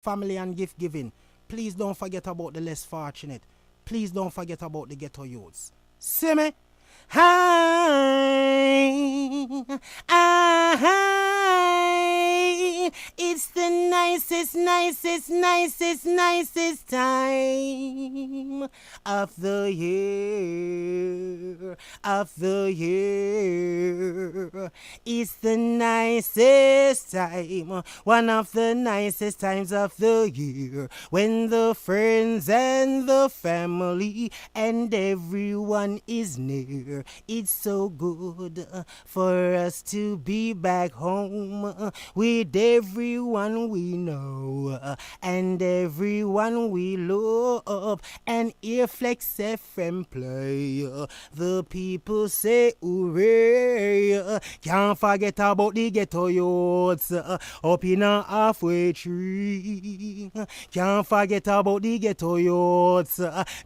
family and gift giving. Please don't forget about the less fortunate. Please don't forget about the ghetto youths. See me? Hi, it's the nicest time of the year, It's the nicest time, one of the nicest times of the year, when the friends and the family and everyone is near. It's so good for us to be back home with everyone we know and everyone we love. And hear Flex FM play. The people say hooray. Can't forget about the ghetto youths up in a halfway tree. Can't forget about the ghetto youths,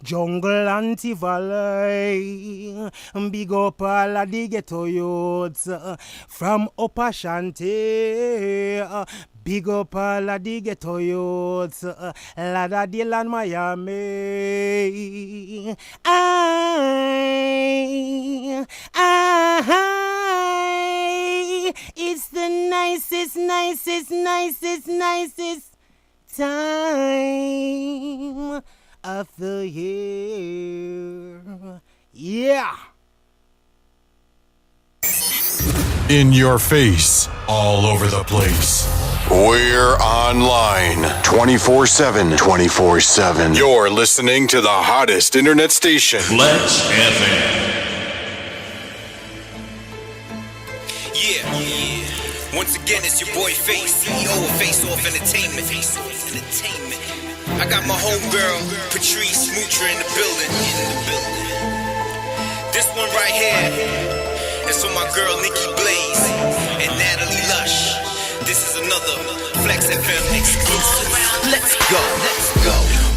jungle anti-valley. Big up all of the ghetto youths from Upper Shanty. Big up all of the ghetto youths, Lauderdale and Miami. It's the nicest time of the year. Yeah. In your face, all over the place. We're online 24/7. 24/7. You're listening to the hottest internet station. Let's FM. Yeah. Once again, it's your boy Face, CEO of Face Off Entertainment. I got my homegirl, Patrice Moocher in the building. This one right here is for my girl Nicky Blaze and Natalie Lush. This is another Flex FM exclusive. Let's go.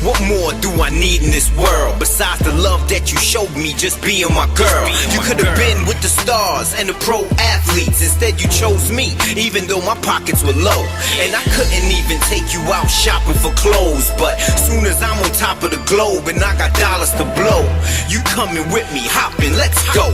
What more do I need in this world besides the love that you showed me just being my girl? You could have been with the stars and the pro athletes. Instead you chose me, even though my pockets were low. And I couldn't even take you out shopping for clothes. But soon as I'm on top of the globe and I got dollars to blow, you coming with me, hopping, let's go.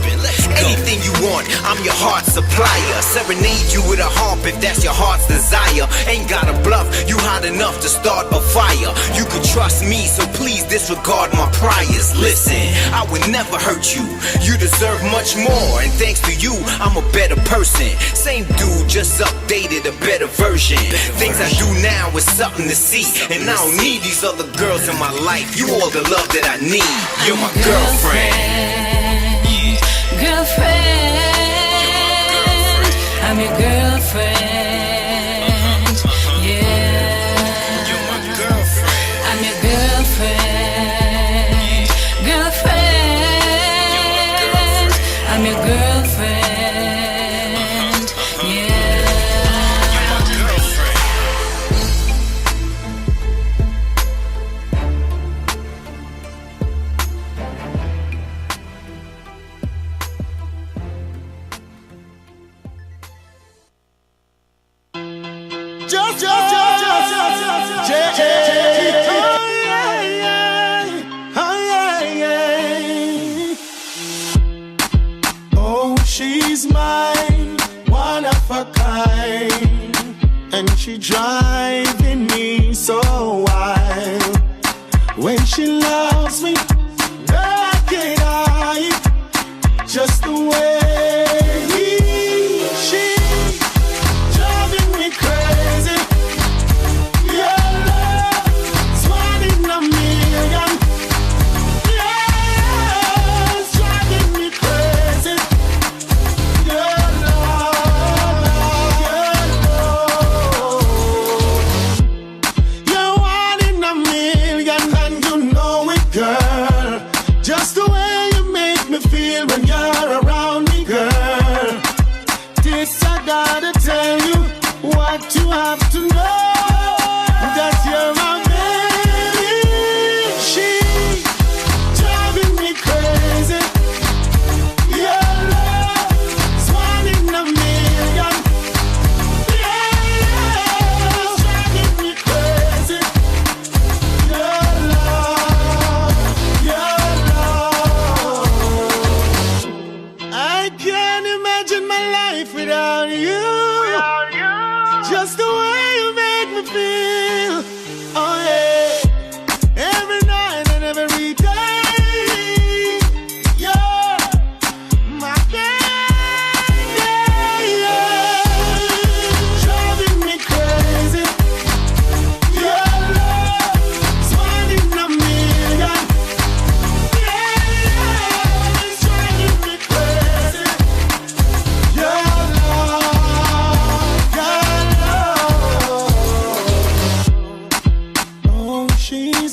Anything you want, I'm your heart's supplier. Serenade you with a harp if that's your heart's desire. Ain't got a bluff, you hot enough to start a fire. You could trust me, so please disregard my priors. Listen, I would never hurt you. You deserve much more, and thanks to you, I'm a better person. Same dude, just updated, a better version. Things I do now is something to see, and I don't need these other girls in my life. You all the love that I need. You're my girlfriend. Girlfriend, I'm your girlfriend. I'm your girlfriend, yeah. She's mine, one of a kind, and she driving me so wild. When she loves me, I can't hide, just the way she driving me crazy. Your love's one in a million. Yeah, it's driving me crazy. You're one in a million, and you know it.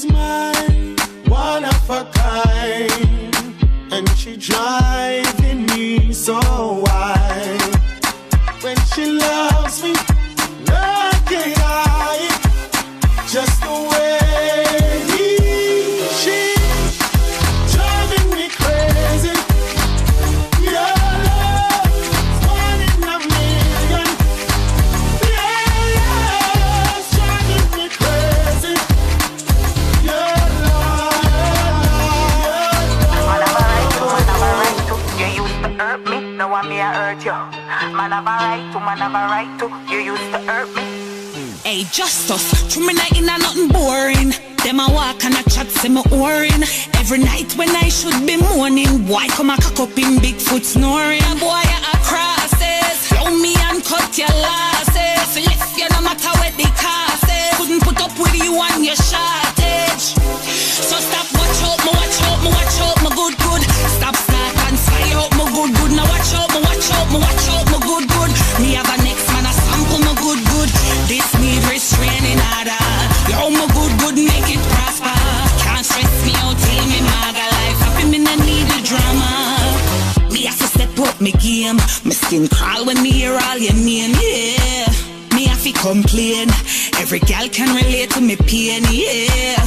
she's mine, one of a kind, and she driving me so wild. When she loves me, no can hide, just the way she's driving me crazy. Your love's one in a million. Yeah, it's driving me crazy. Your love. Man have a right to, man have a right to. You used to hurt me, now I'm here hurt you. Man have a right to, man have a right to. You used to hurt me. Hey, Justus, through me night in a nothing boring. Them a walk and a chat, say me orin'. Every night when I should be mourning, boy come a cock up in Bigfoot snoring. A boy a crosses, blow me and cut your losses. Left you no matter what the cost is. Couldn't put up with you on your shortage. So stop, watch out, me watch out, me watch out, me good good. Stop, start and fire out, me good good. Now watch out, me watch out, me watch out, me good good. Me have a next man a sample, me good good. This need restraining order. Yo, me good good, make it prosper. Can't stress me out, till me maga life. Happy me no need the drama. Me have to step up me game. My skin crawl when me hear all your name, yeah. Me have to complain. Every gal can relate to me pain, yeah.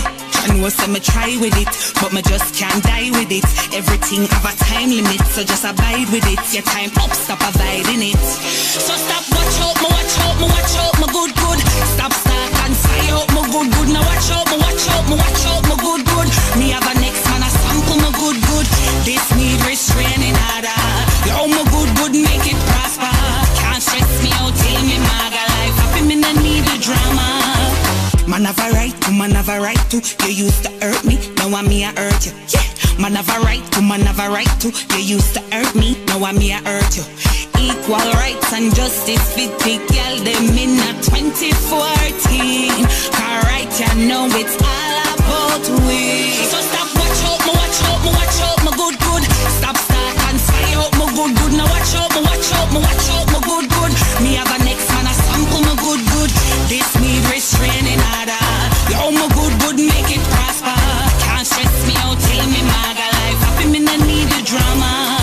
I know say me try with it, but me just can't die with it. Everything have a time limit, so just abide with it. Your time up, stop abiding it. So stop, watch out, me watch out, me watch out, me good good. Stop, start and fire out, me good good. Now watch out, me watch out, me watch out, me good good. Me have a next man a sample, me good good. This need restraining order. Yo, me good good, make it prosper. Can't stress me out, till me maga life. Happy me no need the drama. Man have a right to, man have a right to. You used to hurt me, now I'm me I hurt you. Yeah, man have a right to, man have a right to. You used to hurt me, now I'm me I hurt you. Equal rights and justice fit the girl them in a 2014. Cause right you know it's all about we. So stop, watch out, me watch out, me watch out, me good good. Stop, start and fire out, me good good. Now watch out, me watch out, me watch out, me good good. Me have a next man a sample, me good good. This need restraining order. Yo, me good good, make it prosper. Can't stress me out, till me maga life. Happy me no need the drama.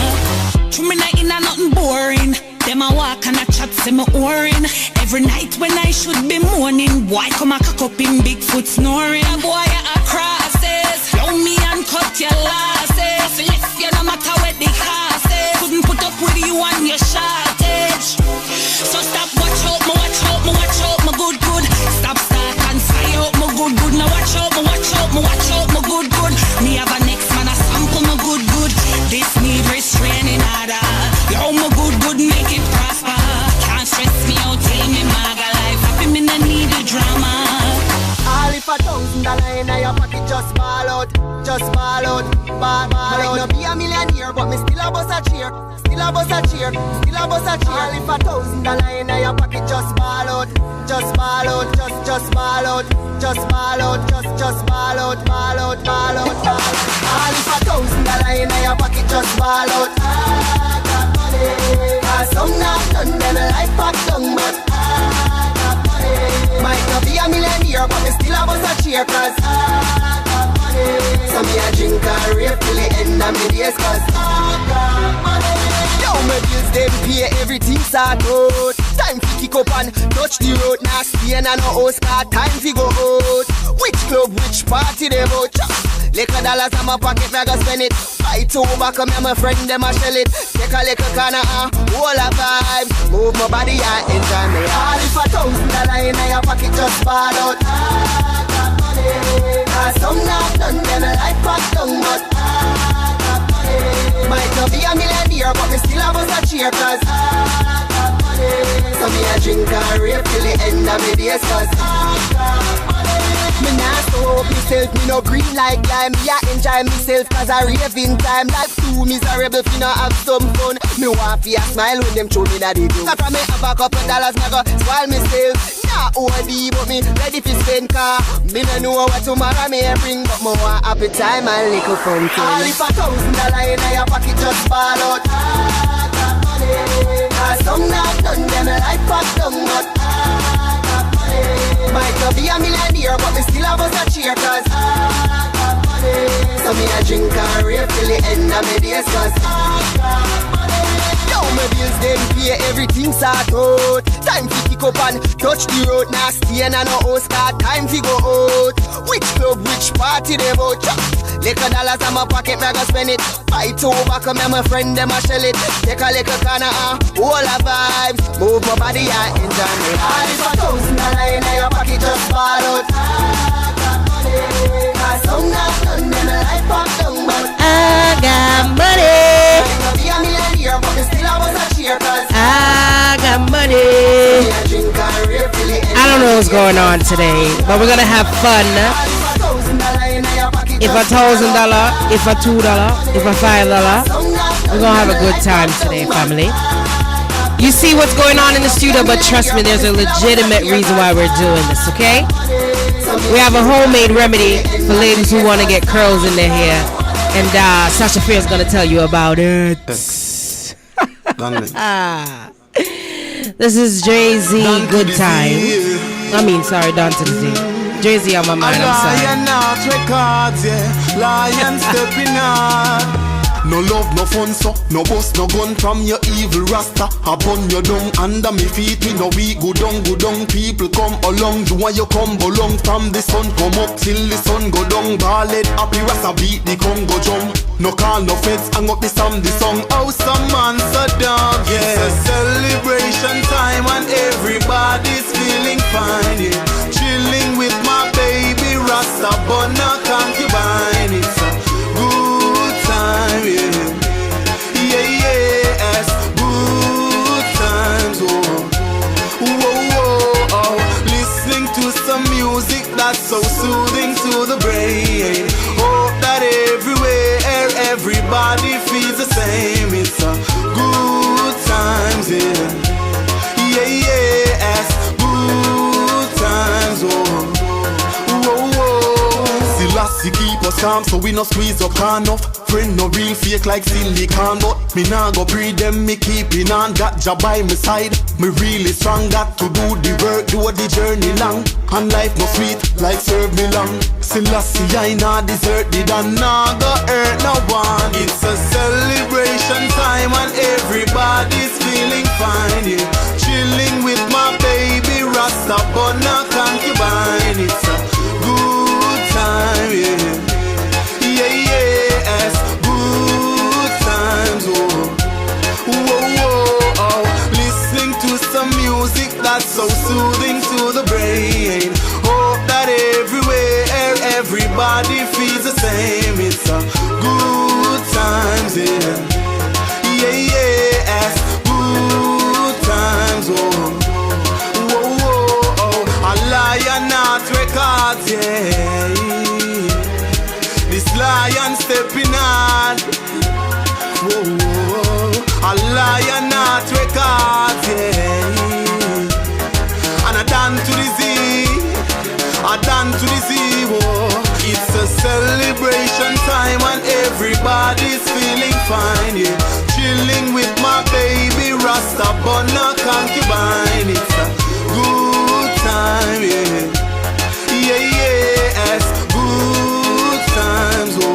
Through me night in a nothing boring. Them a walk and a chat, say me orin'. Every night when I should be mourning, boy come a cock up in Bigfoot snoring. A boy a crosses, blow me and cut your losses. Left you no matter what the cost is. Couldn't put up with you on your shortage. So stop, watch out, me watch out, me watch out, me good good. Stop, start and fire out, me good good. Now watch out, me watch out, me watch out, me good good. Me have a next man a sample, me good good. This need restraining order. Yo, me good good, make it prosper. Can't stress me out, till me maga life. Happy me no need the drama. All if $1,000 in your pocket, just ball out, just ball out, ball out. Might not be a millionaire, but me still a bust a cheer, still a bust a cheer, still a bust a cheer. All if $1,000 in your pocket, just ball out, just ball out, just ball out, just ball out, just ball out, ball out, ball out, ball out. All if $1,000 in your pocket, just ball out. I got money, cause some not done them like pop down, but I got money. Might not be a millionaire, but me still a bust a cheer, cause I got money. So me a drink and rave till the end of me days, cause I got money. Yo, my bills them pay, everything start out. Time to kick up and touch the road. Now stay and no house, car time to go out. Which club, which party they bout? Liquor dollars in my pocket, me I go spend it. Buy two back, come here, my friend, them a shell it. Take a liquor corner, whole a vibe. Move my body and enjoy me. All if $1,000 in your pocket, just ball out. I got money. Cause some not done them like pop down, but I got money. Might not be a millionaire, but me still a bust a cheer, cause I got money. So me a drink and rave till the end of me days, cause I got money. Me nah stop myself, me no green like lime. Me a enjoy myself cause I rave in time. Life too miserable, fi no have some fun. Me want fi a smile when them throw me na the groove. Cause from me have a couple dollars, me go spoil myself. Nah OD, but me ready fi spend car. Me no know what tomorrow may bring, but me want happy time and little fun too. All if $1,000 in your pocket, just fall out. I got money. Cause some not done them like pop down, but I got money. Might not be a millionaire, but me still a bust a cheer, cause I me a drink and rave till the end of me days, cause I got money. Yo, my bills them pay, everything sort out. Time to kick up and touch the road. Now stay and no house, got time to go out. Which club, which party they about? Liquor dollars in my pocket, me go spend it. Buy two back, me and my friend, them a shell it. Take a liquor corner, all the vibes. Move my body and enjoy me. All if $1,000 in your pocket, just fall out. I got money. Cause some not done, them a life up down, but I got money. I be a millionaire, but me still a was a cheer, cause I got money. me a drink and rave till the end. I don't know what's going on today, but we're gonna have fun. If $1,000, if $2, if $5, we're gonna have a good time today, family. You see what's going on in the studio, but trust me, there's a legitimate reason why we're doing this, okay? We have a homemade remedy for ladies who want to get curls in their hair, and Sacha is gonna tell you about it. This is Jay-Z, Good Time. Don to the Z. Jay-Z on my mind, I'm sorry. Lion out records, yeah. Lion stepping out. No love, no fun, so no bust, no gun from your evil rasta. I burn you down under me feet. Me no weak, go down. People come along, you want you come belong. From the sun come up till the sun go down. Ballad, happy rasta beat the Congo drum. No call, no feds, hang up the song. Oh, some man, so dog, yeah. It's a celebration time and everybody's feeling fine, yeah. Chilling with my baby rasta, but not concubine. It's a good time, yeah. Yes, good times, oh. Listening to some music that's so soothing to the brain. Hope that everywhere, everybody feels the same. It's a good times, yeah. Yes, good times, oh. Selassie keep us calm, so we no squeeze up enough. Friend no real fake like silicon, but me nah go pre them, me keeping on. Got job by my side, me really strong. Got to do the work, do the journey long. And life no sweet, like serve me long. Selassie I nah desert the dan, nah go hurt no one. It's a celebration time and everybody's feeling fine, yeah. Chilling with my baby rasta, but not concubine. It's a good time, yeah. Yes, good times, oh. Listening to some music that's so soothing to the brain. Hope that everywhere, everybody feels the same. It's a good times, yeah. Yes, good times, oh. A lion not records, yeah. This lion stepping on, a lion not records, yeah. And I done to the Z, whoa. It's a celebration time and everybody's feeling fine, yeah. Chilling with my baby rasta, but not concubine. It's a good time, yeah. Yes, good times, oh.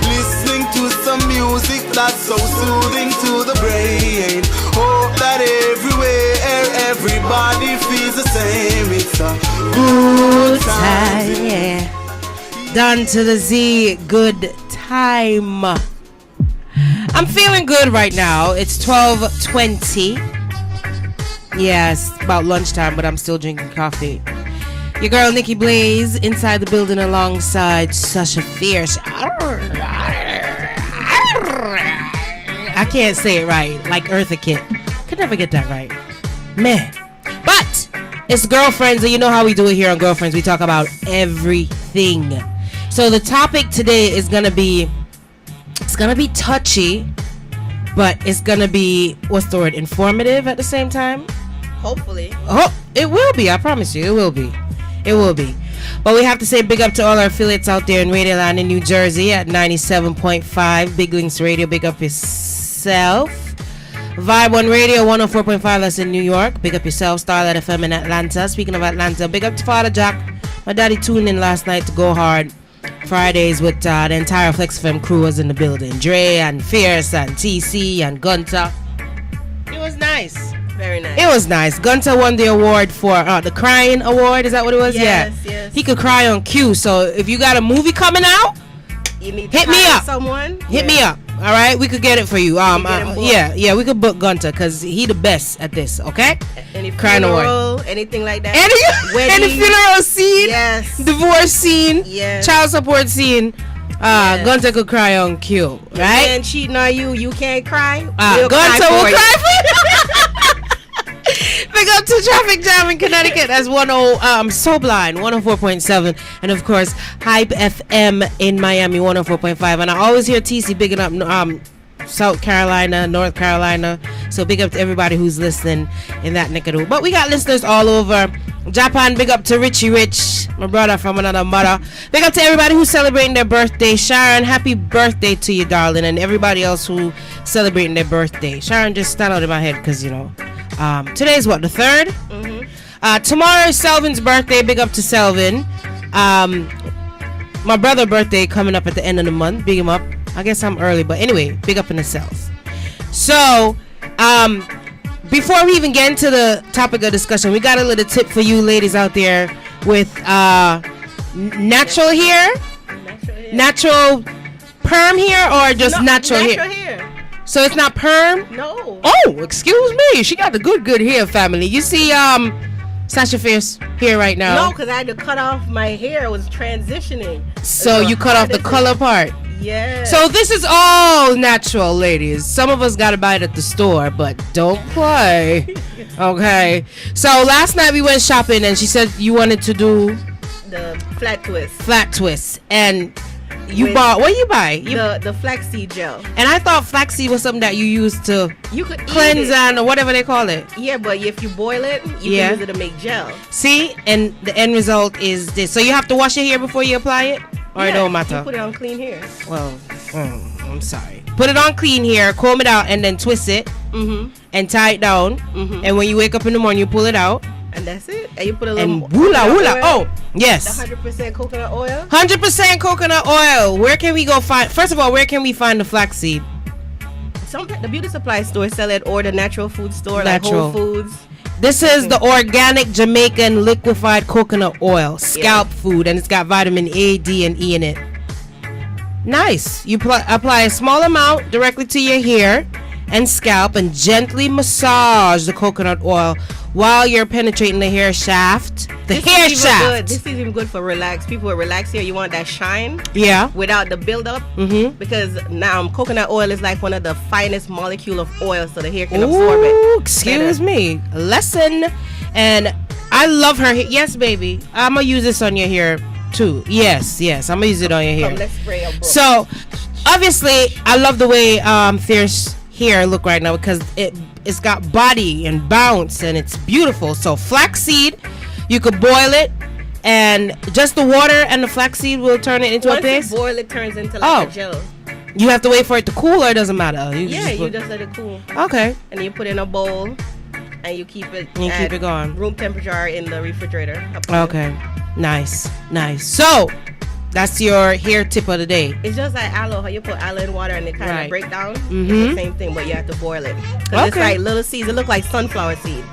Listening to some music that's so soothing to the brain. Hope that everywhere, everybody feels the same. It's a good time, yeah. Done to the Z, good time. I'm feeling good right now. It's 12:20. Yeah, it's about lunchtime, but I'm still drinking coffee. Your girl Nicky Blaze inside the building alongside Sacha Fierce. I can't say it right, like Eartha Kitt. Could never get that right, man. But it's Girlfriends, and you know how we do it here on Girlfriends. We talk about everything. So the topic today is gonna be, it's gonna be touchy, but it's gonna be, what's the word, informative at the same time. Hopefully. Oh, it will be. I promise you, it will be. It will be. But we have to say big up to all our affiliates out there in Radioland in New Jersey at 97.5. Big Links Radio, big up yourself. Vibe One Radio, 104.5, that's in New York. Big up yourself. Starlight FM in Atlanta. Speaking of Atlanta, big up to Father Jack. My daddy tuned in last night to Go Hard. Fridays with the entire Flex FM crew was in the building. Dre and Fierce and TC and Gunter. It was nice. Very nice. It was nice. Gunter won the award for the Crying Award. Is that what it was? Yes, yeah. yes. He could cry on cue. So if you got a movie coming out, you need to hit me up. Someone. Hit me up. All right, we could get it for you. Yeah, we could book Gunter because he the best at this. Okay. Any Crying funeral, anything like that. Any funeral scene. Yes. Divorce scene. Yes. Child support scene. Yes. Gunter could cry on cue, right? And cheating on you, you can't cry. Gunter will cry for you. Big up to Traffic Jam in Connecticut. That's So Blind 104.7, and of course Hype FM in Miami 104.5. And I always hear TC bigging up South Carolina, North Carolina. So big up to everybody who's listening in that neck of the woods. But we got listeners all over Japan. Big up to Richie Rich, my brother from another mother. Big up to everybody who's celebrating their birthday. Sharon, happy birthday to you, darling, and everybody else who celebrating their birthday. Sharon just stand out in my head because today's what, the 3rd? Mm-hmm. Tomorrow is Selvin's birthday. Big up to Selvin. My brother's birthday coming up at the end of the month. Big him up. I guess I'm early, but anyway, big up in the South. So, before we even get into the topic of discussion, we got a little tip for you ladies out there with natural hair, natural perm hair, or just natural hair. So it's not perm? No. Oh, excuse me. She got the good hair, family. You see, Sacha Fierce here right now. No, because I had to cut off my hair. I was transitioning. So you cut off the color part. Yeah. So this is all natural, ladies. Some of us gotta buy it at the store, but don't play. Okay. So last night we went shopping, and she said you wanted to do the flat twist. Flat twist, and you bought. What you buy? The flaxseed gel. And I thought flaxseed was something that you used to cleanse or whatever they call it. Yeah, but if you boil it, you can use it to make gel. See, and the end result is this. So you have to wash your hair before you apply it, or it don't matter. You put it on clean hair. Well, I'm sorry. Put it on clean hair, comb it out, and then twist it, and tie it down. And when you wake up in the morning, you pull it out. And that's it. And you put a little woola. Oh, yes. The 100% coconut oil. 100% coconut oil. Where can we go find? First of all, where can we find the flaxseed? The beauty supply store sell it, or the natural food store, like Whole Foods. This is the organic Jamaican liquefied coconut oil, scalp food, and it's got vitamin A, D, and E in it. Nice. You apply a small amount directly to your hair and scalp, and gently massage the coconut oil while you're penetrating the hair shaft. This is even good for people with relaxed hair. You want that shine, without the buildup, because now coconut oil is like one of the finest molecule of oil, so the hair can absorb it. Excuse me, lesson. And I love her hair. Yes, baby, I'm gonna use this on your hair too. Yes, I'm gonna use it on your hair. Let's spray a So obviously, I love the way Fierce hair look right now, because it's got body and bounce, and it's beautiful. So flaxseed, you could boil it, and just the water and the flaxseed will turn it into a paste. Once you boil it, turns into like a gel. You have to wait for it to cool, or it doesn't matter? You just let it cool. Okay. And you put it in a bowl, and you keep it going. Room temperature in the refrigerator. Okay. Nice. So that's your hair tip of the day. It's just like aloe, how you put aloe in water and it kind of break down. It's the same thing, but you have to boil it. Because it's like little seeds. It look like sunflower seed.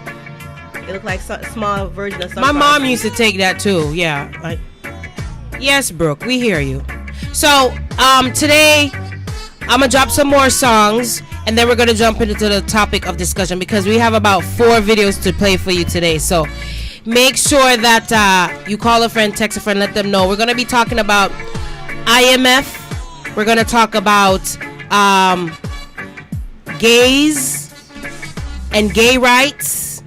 It look like small version of sunflower. My mom used to take that too. Yeah. Yes, Brooke, we hear you. So today I'm gonna drop some more songs, and then we're gonna jump into the topic of discussion, because we have about 4 videos to play for you today. So make sure that you call a friend, text a friend, let them know. We're going to be talking about IMF. We're going to talk about gays and gay rights.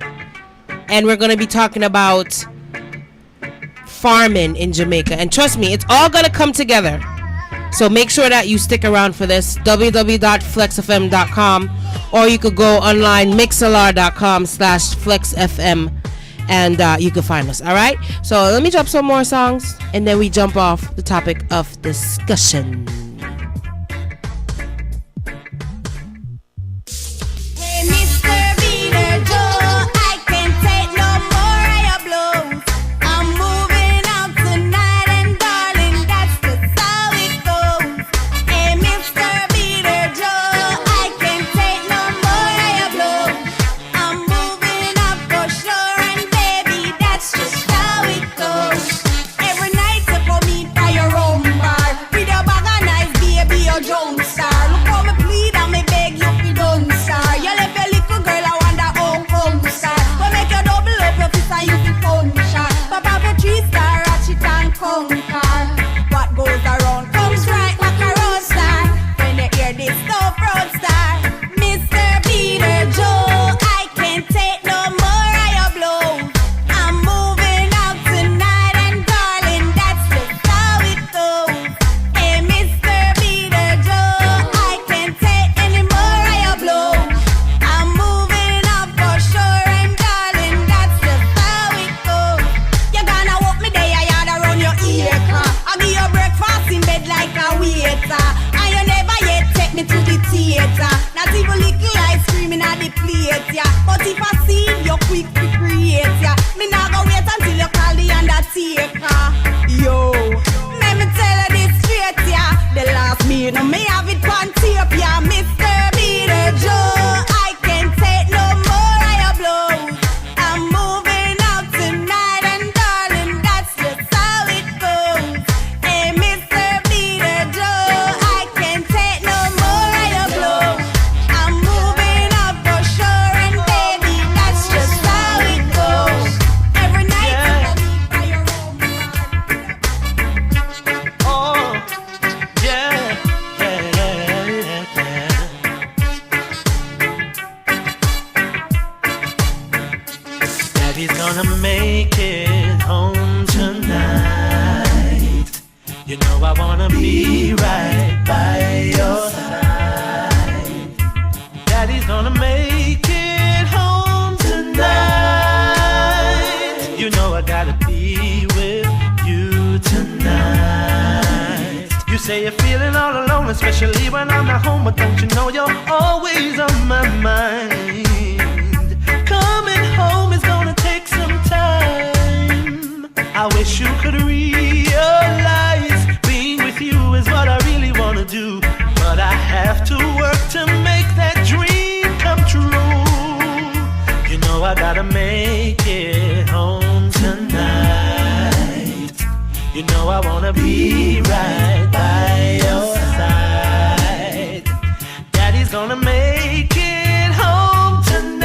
And we're going to be talking about farming in Jamaica. And trust me, it's all going to come together. So make sure that you stick around for this. www.flexfm.com, or you could go online, mixlr.com/flexfm. And you can find us. All right, so let me drop some more songs, and then we jump off the topic of discussion. I'm moving out tonight, and darling, that's the if I see you quick to create ya. Me not go wait until you call the undertaker. Yo, let me tell you this straight, yeah. The last minute me have it on tape, yeah. Mr. Be the Joe, I can't take no more of your blows. I'm moving out tonight, and darling, that's just how it goes. Hey, Mr. Be the Joe, I can't take no more of your blows. I'm moving out for sure, and baby, that's just how it goes. Every night you come by your home. Oh, yeah. Daddy's gonna make it home tonight. You know I wanna be right by your side. Daddy's gonna make it home tonight. You know I gotta be with you tonight. You say you're feeling all alone, especially when I'm not home, but don't you know you're always on my mind. Coming home is gonna take some time. I wish you could realize being with you is what I really wanna do, but I have to work to make that dream come true. You know I gotta make it home tonight. You know I wanna be right by your side. Daddy's gonna make it home tonight.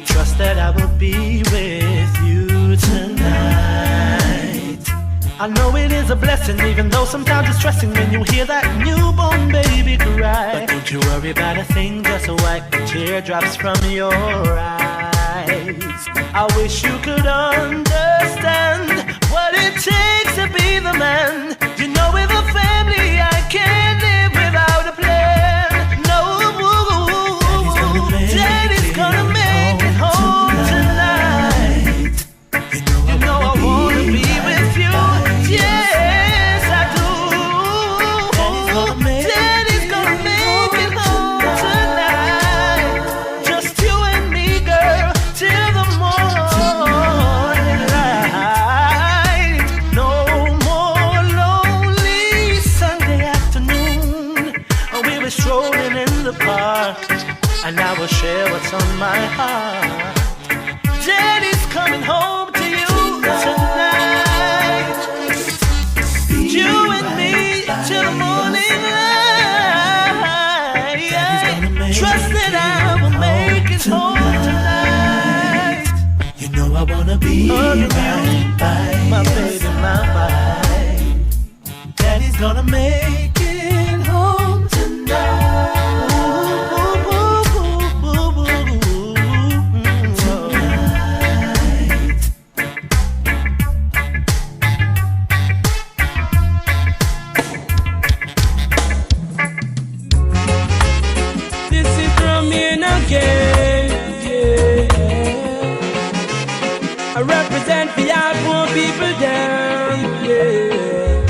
Trust that I will be with you tonight. I know it is a blessing, even though sometimes it's stressing when you hear that newborn baby cry. But don't you worry about a thing, just wipe the teardrops from your eyes. I wish you could understand what it takes to be the man. You know, with a family I can't live without a plan. No, Daddy's gonna make it home tonight. You know I wanna be with you. Yes, I do. Daddy's gonna make it home tonight. Just you and me, girl, till the morning light. No more lonely Sunday afternoon. We were strolling in the park, and I will share what's on my heart. Daddy's coming home to you tonight. You and me till the morning light. Trust that I will make it home tonight. You know I wanna be right by my baby, my wife. Daddy's gonna make it home tonight. This is Romain again, yeah. I represent the all poor people down, yeah.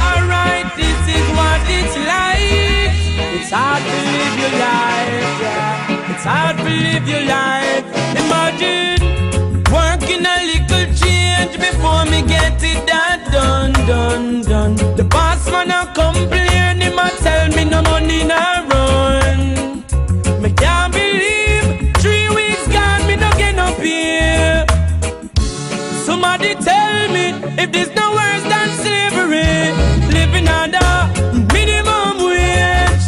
Alright, this is what it's like. It's hard to live your life, yeah. It's hard to live your life. Imagine working a little change before me get it that done. The boss man a complain, him a tell me no money no run. Me can't believe 3 weeks gone, me no get no pay. Somebody tell me if this no worse than slavery. Living under minimum wage.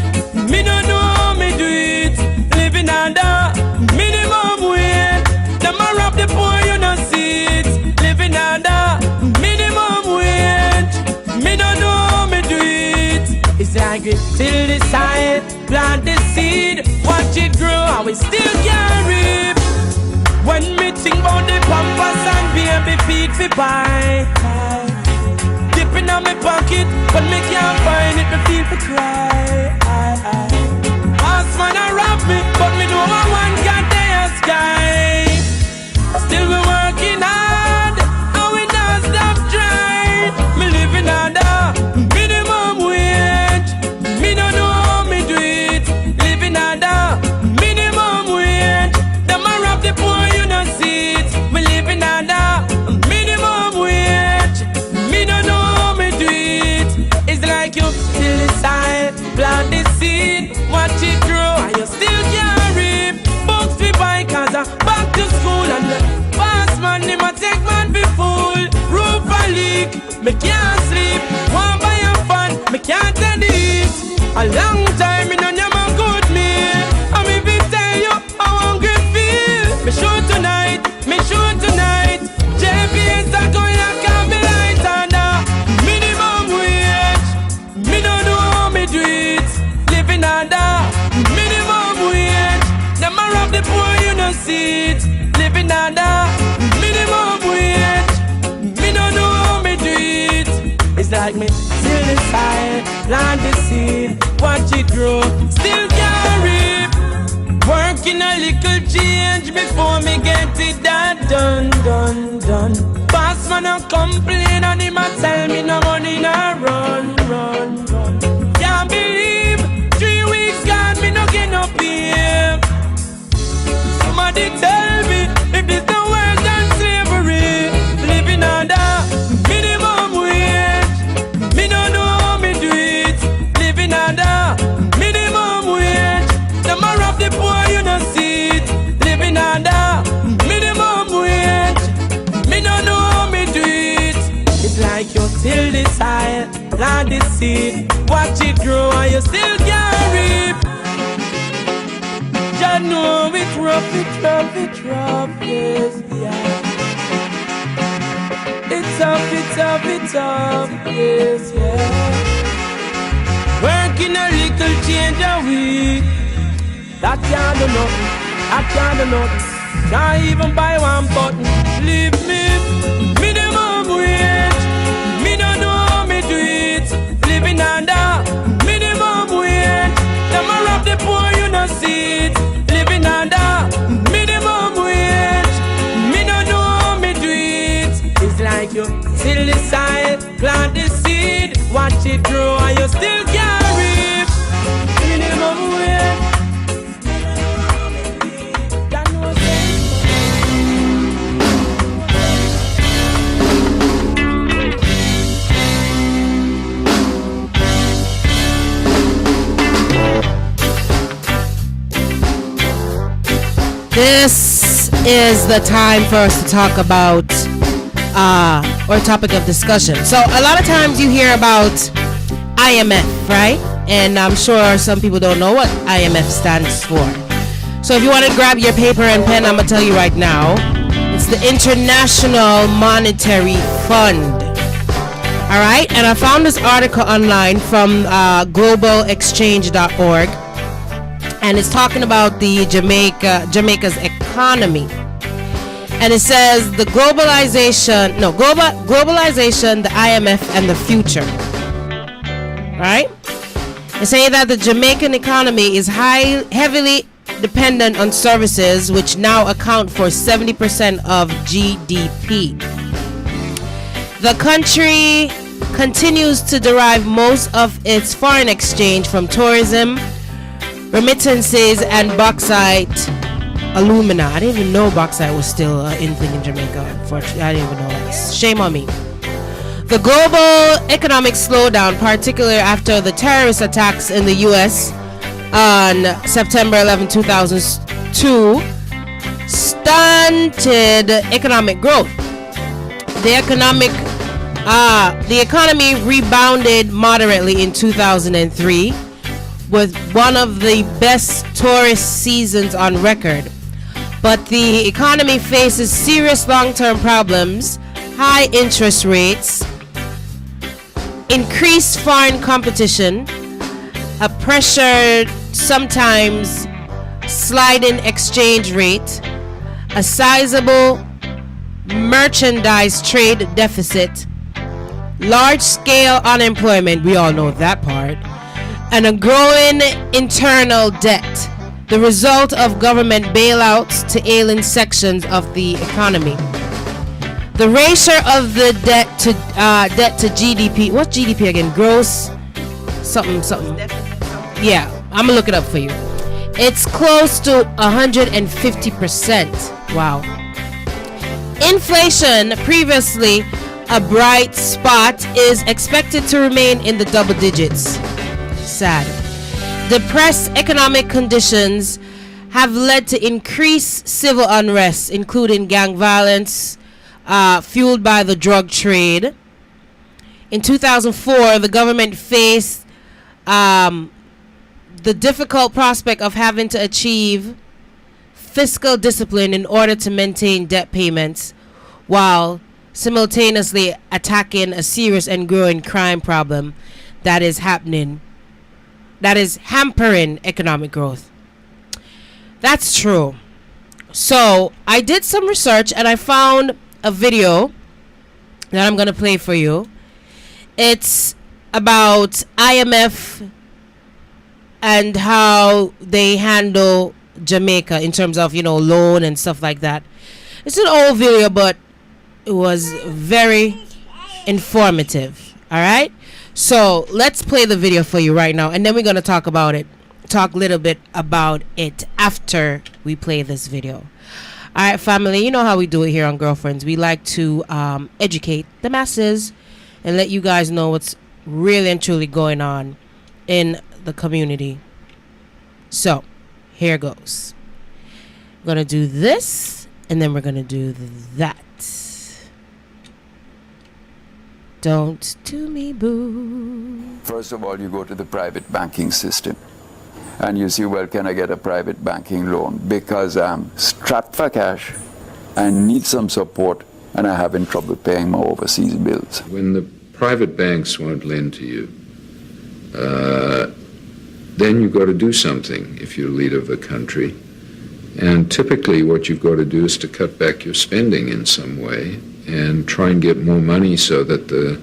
Me no know how me do it. Living under minimum wage. Them a rob the poor, you no see it. Living under minimum wage. Me no know how me do it. It's like it till the side, plant the seed, watch it grow, and we still can't reap. When me think about the pampers and baby feed fi buy, dipping on my pocket, but me can't find it, me feel for cry. Boss man a rob me, but me know I want God there sky. Still we working hard, and we not stop trying. Me living under minimum wage. Me don't know how me do it. Living under soil, plant the seed, watch it grow, still can't reap. Working a little change before me get it that done. Boss man a complain and him a tell me no money no run. Can't believe 3 weeks gone me no get no pay. Somebody tell me if this the world than slavery, living under minimum wage. Me no know how me do it, living under minimum wage. Them a rob the poor, you no see it, living under minimum wage. Me no know how me do it. It's like you till the soil, plant the seed, watch it grow and you still can't reap. Just know it's rough, yes, yeah. It's tough, yes, yeah. Working a little change a week. That can't do nothing. Can't even buy one button. Leave me minimum wage. Me don't know how me do it. Living under minimum wage. Them a rob the poor, you no see it. Living under minimum wage. Me don't know how me do it. It's like you till the soil, plant the seed, watch it grow, and you still can't reap. Minimum wage. This is the time for us to talk about or topic of discussion. So a lot of times you hear about IMF, right? And I'm sure some people don't know what IMF stands for. So if you want to grab your paper and pen, I'm going to tell you right now. It's the International Monetary Fund. All right? And I found this article online from globalexchange.org. And it's talking about the Jamaica's economy. And it says the globalization, the IMF and the future. Right? It's saying that the Jamaican economy is heavily dependent on services, which now account for 70% of GDP. The country continues to derive most of its foreign exchange from tourism, remittances, and bauxite alumina. I didn't even know bauxite was still in thing in Jamaica. Unfortunately, I didn't even know that. Shame on me. The global economic slowdown, particularly after the terrorist attacks in the U.S. on September 11, 2002, stunted economic growth. The economy rebounded moderately in 2003 with one of the best tourist seasons on record. But the economy faces serious long-term problems, high interest rates, increased foreign competition, a pressured, sometimes sliding exchange rate, a sizable merchandise trade deficit, large-scale unemployment, we all know that part, and a growing internal debt, the result of government bailouts to ailing sections of the economy. The ratio of the debt to GDP, what's GDP again? Gross something. Yeah, I'm gonna look it up for you. It's close to 150%. Wow. Inflation, previously a bright spot, is expected to remain in the double digits. Sad. Depressed economic conditions have led to increased civil unrest, including gang violence, fueled by the drug trade. In 2004, the government faced the difficult prospect of having to achieve fiscal discipline in order to maintain debt payments, while simultaneously attacking a serious and growing crime problem that is hampering economic growth. That's true. So I did some research and I found a video that I'm going to play for you. It's about IMF and how they handle Jamaica in terms of, loan and stuff like that. It's an old video, but it was very informative. All right, so let's play the video for you right now, and then we're gonna talk a little bit about it after we play this video. All right, family, you know how we do it here on Girlfriends. We like to educate the masses and let you guys know what's really and truly going on in the community. So here goes. We're gonna do this, and then we're gonna do that. Don't do me boo. First of all, you go to the private banking system and you see, well, can I get a private banking loan? Because I'm strapped for cash, I need some support, and I'm having trouble paying my overseas bills. When the private banks won't lend to you, then you've got to do something if you're leader of a country. And typically what you've got to do is to cut back your spending in some way and try and get more money so that the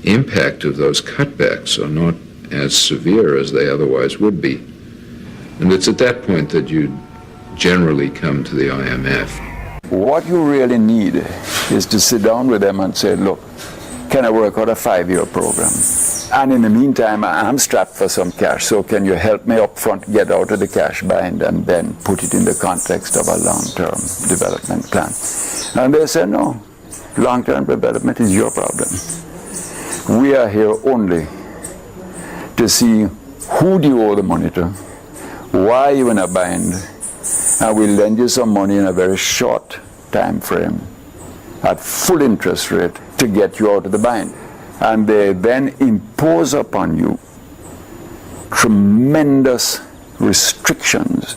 impact of those cutbacks are not as severe as they otherwise would be. And it's at that point that you generally come to the IMF. What you really need is to sit down with them and say, look, can I work out a 5-year program? And in the meantime, I'm strapped for some cash, so can you help me up front get out of the cash bind and then put it in the context of a long-term development plan? And they said, no, long-term development is your problem. We are here only to see who do you owe the money to, why are you in a bind, and we'll lend you some money in a very short time frame at full interest rate to get you out of the bind. And they then impose upon you tremendous restrictions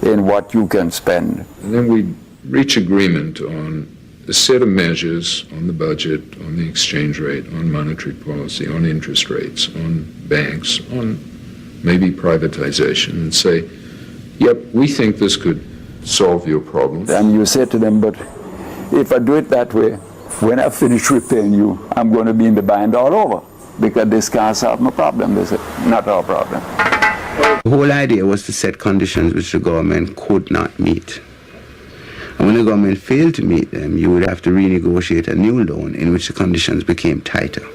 in what you can spend. And then we reach agreement on a set of measures on the budget, on the exchange rate, on monetary policy, on interest rates, on banks, on maybe privatization, and say, yep, we think this could solve your problem. And you say to them, but if I do it that way, when I finish repaying you, I'm going to be in the bind all over, because this can't solve my problem. They said, not our problem. The whole idea was to set conditions which the government could not meet. And when the government failed to meet them, you would have to renegotiate a new loan in which the conditions became tighter.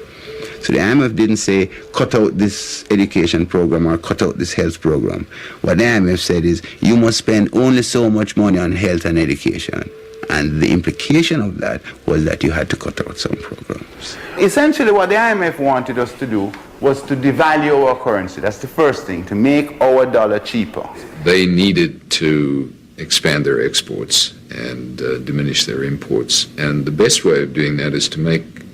So the IMF didn't say, cut out this education program or cut out this health program. What the IMF said is, you must spend only so much money on health and education. And the implication of that was that you had to cut out some programs. Essentially what the IMF wanted us to do was to devalue our currency. That's the first thing, to make our dollar cheaper. They needed to expand their exports and diminish their imports. And the best way of doing that is to make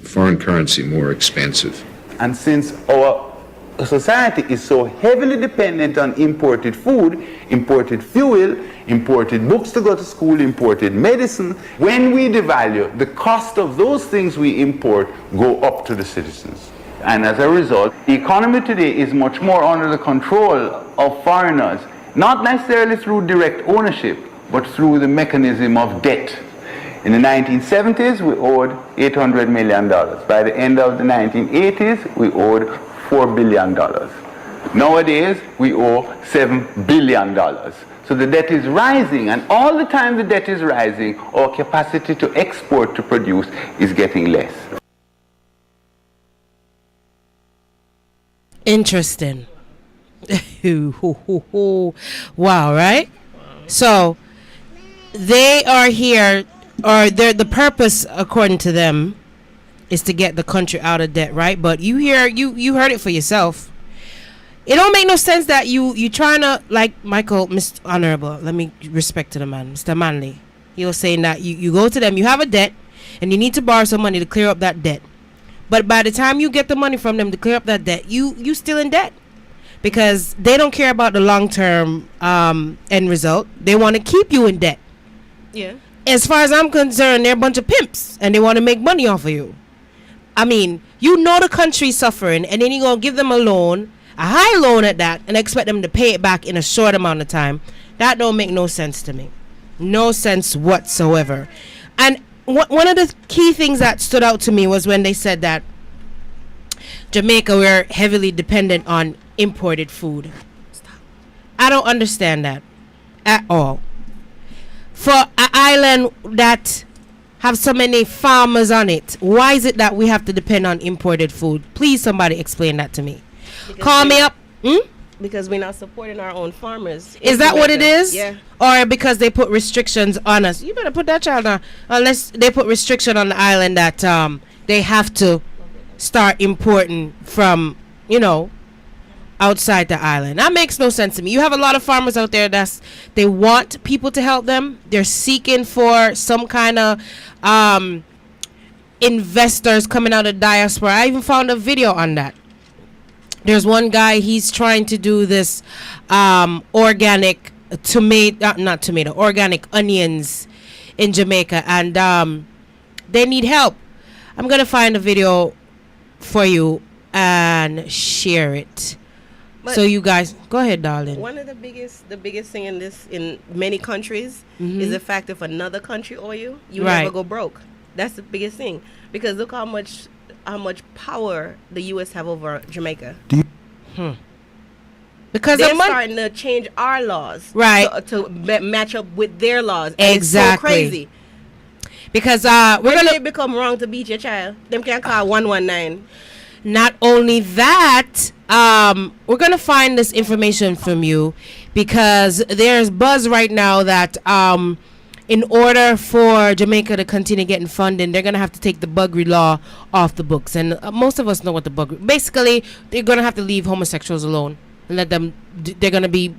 foreign currency more expensive. And since our society is so heavily dependent on imported food, imported fuel, imported books to go to school, imported medicine, when we devalue, the cost of those things we import go up to the citizens. And as a result, the economy today is much more under the control of foreigners, not necessarily through direct ownership, but through the mechanism of debt. In the 1970s, we owed $800 million. By the end of the 1980s, we owed $4 billion. Nowadays, we owe $7 billion. So the debt is rising, and all the time the debt is rising, our capacity to export, to produce, is getting less. Interesting. Wow, right? So they are here, or the purpose, according to them, is to get the country out of debt, right? But you heard it for yourself. It don't make no sense that you trying to, like Michael, Mr. Honorable, let me respect to the man, Mr. Manley. He was saying that you go to them, you have a debt, and you need to borrow some money to clear up that debt. But by the time you get the money from them to clear up that debt, you still in debt. Because they don't care about the long-term end result. They want to keep you in debt. Yeah. As far as I'm concerned, they're a bunch of pimps, and they want to make money off of you. I mean, you know the country's suffering, and then you're going to give them a loan, a high loan at that, and expect them to pay it back in a short amount of time. That don't make no sense to me. No sense whatsoever. And one of the key things that stood out to me was when they said that Jamaica, we're heavily dependent on imported food. I don't understand that at all. For an island that have so many farmers on it, why is it that we have to depend on imported food? Please, somebody explain that to me. Call me up. Because we're not supporting our own farmers. Is that what it is? Yeah. Or because they put restrictions on us? You better put that child on. Unless they put restriction on the island that they have to start importing from, outside the island. That makes no sense to me. You have a lot of farmers out there they want people to help them. They're seeking for some kind of investors coming out of diaspora. I even found a video on that. There's one guy, he's trying to do this organic organic onions in Jamaica, and they need help. I'm gonna find a video for you and share it. But so you guys, go ahead, darling. One of the biggest thing in many countries is the fact if another country owe you, you never go broke. That's the biggest thing, because look how much power the U.S. have over Jamaica. Because they're starting to change our laws, right, to match up with their laws. And exactly. It's so crazy. Because it become wrong to beat your child, them can call 119. Not only that, we're gonna find this information from you, because there's buzz right now that in order for Jamaica to continue getting funding, they're gonna have to take the buggery law off the books, and most of us know what the buggery. Basically, they're gonna have to leave homosexuals alone and let them. They're gonna be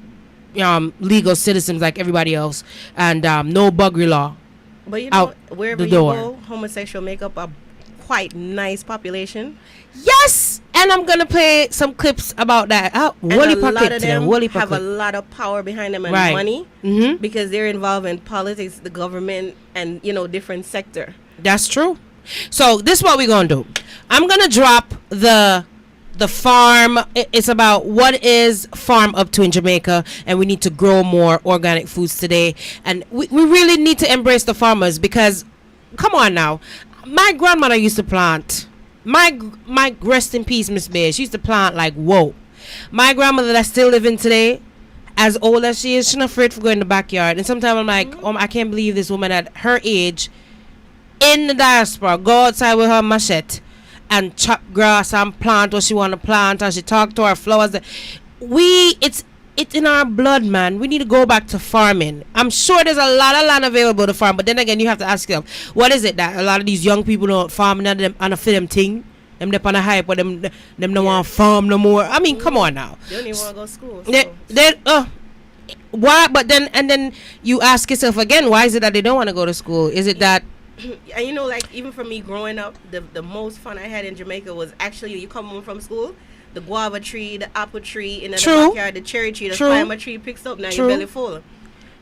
legal citizens like everybody else, and no buggery law. But you know, wherever you go, homosexual make up a quite nice population. Yes, and I'm gonna play some clips about that. Woolly lot of them have a lot of power behind them and money, because they're involved in politics, the government, and different sector. That's true. So this is what we're gonna do. I'm gonna drop the farm. It's about what is farm up to in Jamaica, and we need to grow more organic foods today, and we really need to embrace the farmers, because come on now, my grandmother used to plant. My rest in peace, Miss Bear. She used to plant like whoa. My grandmother that's still living today, as old as she is, she's not afraid to go in the backyard. And sometimes I'm like, I can't believe this woman at her age in the diaspora go outside with her machete and chop grass and plant what she want to plant, and she talk to our flowers. It's in our blood, man. We need to go back to farming. I'm sure there's a lot of land available to farm, but then again, you have to ask yourself, what is it that a lot of these young people don't farm and a fit them thing? Them up on a hype, but them don't want to farm no more. I mean, come on now. They don't even want to go to school. So. Why? But then you ask yourself again, why is it that they don't want to go to school? Is it that? And like even for me growing up, the most fun I had in Jamaica was actually you come home from school. The guava tree, the apple tree in the backyard, the cherry tree, the palm tree picks up. Now you're belly full.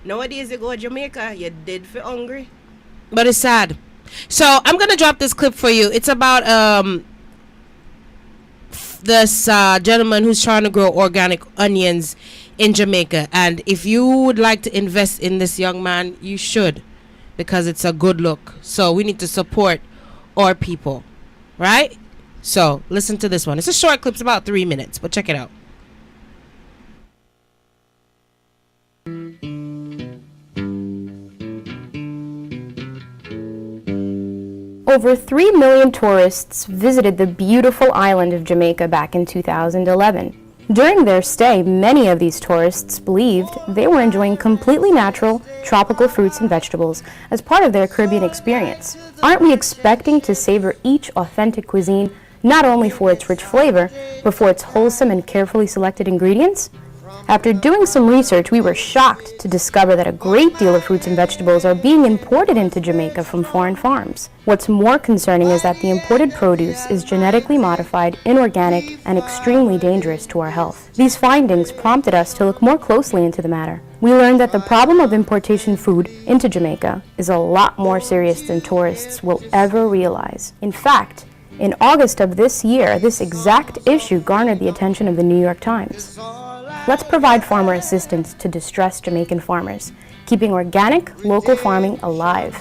Nowadays you go to Jamaica, you're dead for hungry. But it's sad. So I'm gonna drop this clip for you. It's about this gentleman who's trying to grow organic onions in Jamaica, and if you would like to invest in this young man, you should, because it's a good look. So we need to support our people, right? So listen to this one. It's a short clip. It's about 3 minutes, but check it out. Over 3 million tourists visited the beautiful island of Jamaica back in 2011. During their stay, many of these tourists believed they were enjoying completely natural, tropical fruits and vegetables as part of their Caribbean experience. Aren't we expecting to savor each authentic cuisine not only for its rich flavor, but for its wholesome and carefully selected ingredients? After doing some research, we were shocked to discover that a great deal of fruits and vegetables are being imported into Jamaica from foreign farms. What's more concerning is that the imported produce is genetically modified, inorganic, and extremely dangerous to our health. These findings prompted us to look more closely into the matter. We learned that the problem of importation food into Jamaica is a lot more serious than tourists will ever realize. In fact, in August of this year, this exact issue garnered the attention of the New York Times. Let's provide farmer assistance to distressed Jamaican farmers, keeping organic, local farming alive.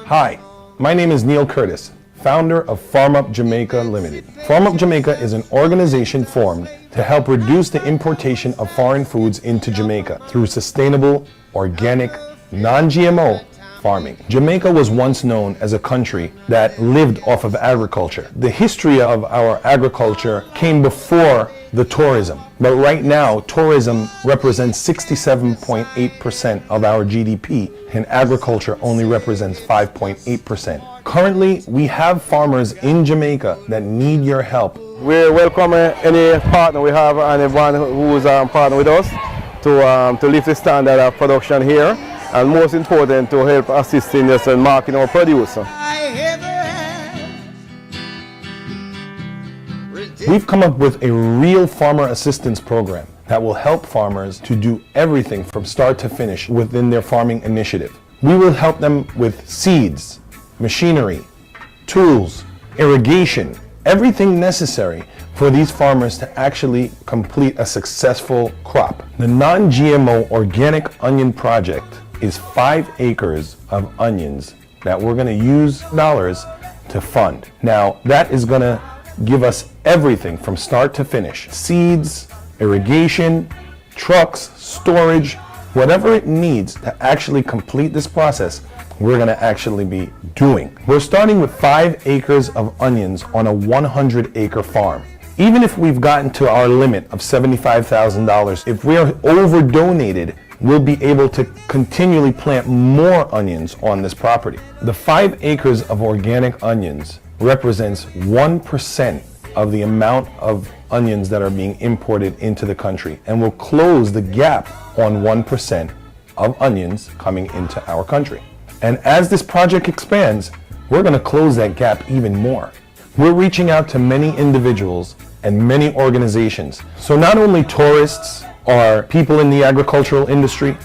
Hi, My name is Neil Curtis, founder of Farm Up Jamaica Limited. Farm Up Jamaica is an organization formed to help reduce the importation of foreign foods into Jamaica through sustainable, organic, non-GMO farming. Jamaica was once known as a country that lived off of agriculture. The history of our agriculture came before the tourism, but right now tourism represents 67.8% of our GDP and agriculture only represents 5.8%. Currently, we have farmers in Jamaica that need your help. We welcome any partner we have and everyone who is partner with us to lift the standard of production here, and most important, to help assist in us in marketing our produce. We've come up with a real farmer assistance program that will help farmers to do everything from start to finish within their farming initiative. We will help them with seeds, machinery, tools, irrigation, everything necessary for these farmers to actually complete a successful crop. The non-GMO organic onion project is 5 acres of onions that we're going to use dollars to fund. Now, that is going to give us everything from start to finish. Seeds, irrigation, trucks, storage, whatever it needs to actually complete this process, we're going to actually be doing. We're starting with 5 acres of onions on a 100-acre farm. Even if we've gotten to our limit of $75,000, if we're over donated, we'll be able to continually plant more onions on this property. The 5 acres of organic onions represents 1% of the amount of onions that are being imported into the country, and will close the gap on 1% of onions coming into our country. And as this project expands, we're going to close that gap even more. We're reaching out to many individuals and many organizations. So not only tourists or people in the agricultural industry,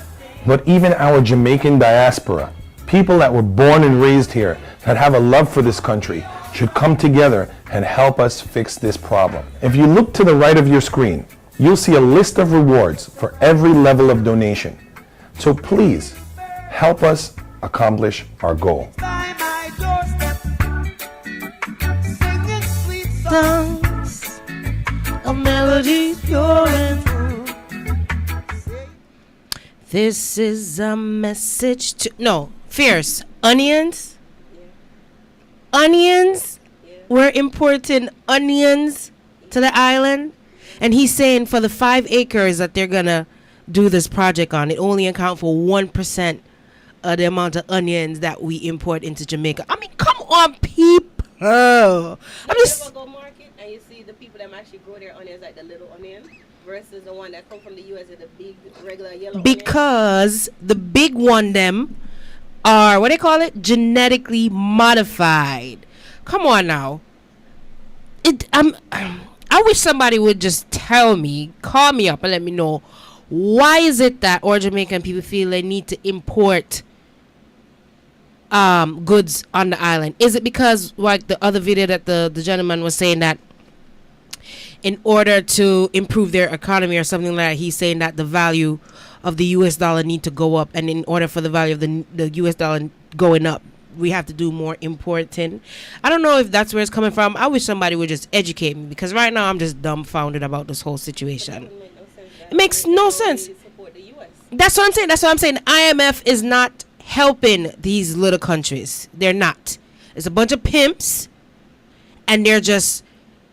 but even our Jamaican diaspora, people that were born and raised here, that have a love for this country, should come together and help us fix this problem. If you look to the right of your screen, you'll see a list of rewards for every level of donation. So please, help us accomplish our goal. Songs, a melody pure and true. This is a message to fierce onions. Onions. We're importing onions to the island, and he's saying for the 5 acres that they're gonna do this project on, it only account for 1% of the amount of onions that we import into Jamaica. I mean, come on, people. I'm just. You ever go market and you see the people that actually grow their onions, like the little onion, versus the one that come from the U.S. with the big regular yellow Because the big one them are, what they call it, genetically modified. Come on now. I wish somebody would just tell me, call me up and let me know, why is it that all Jamaican people feel they need to import goods on the island? Is it because, like the other video that the gentleman was saying, that in order to improve their economy or something like that, he's saying that the value of the US dollar need to go up, and in order for the value of the US dollar going up, we have to do more importing. I don't know if that's where it's coming from. I wish somebody would just educate me, because right now I'm just dumbfounded about this whole situation. It makes no sense. That's what I'm saying. The IMF is not helping these little countries. They're not. It's a bunch of pimps, and they're just,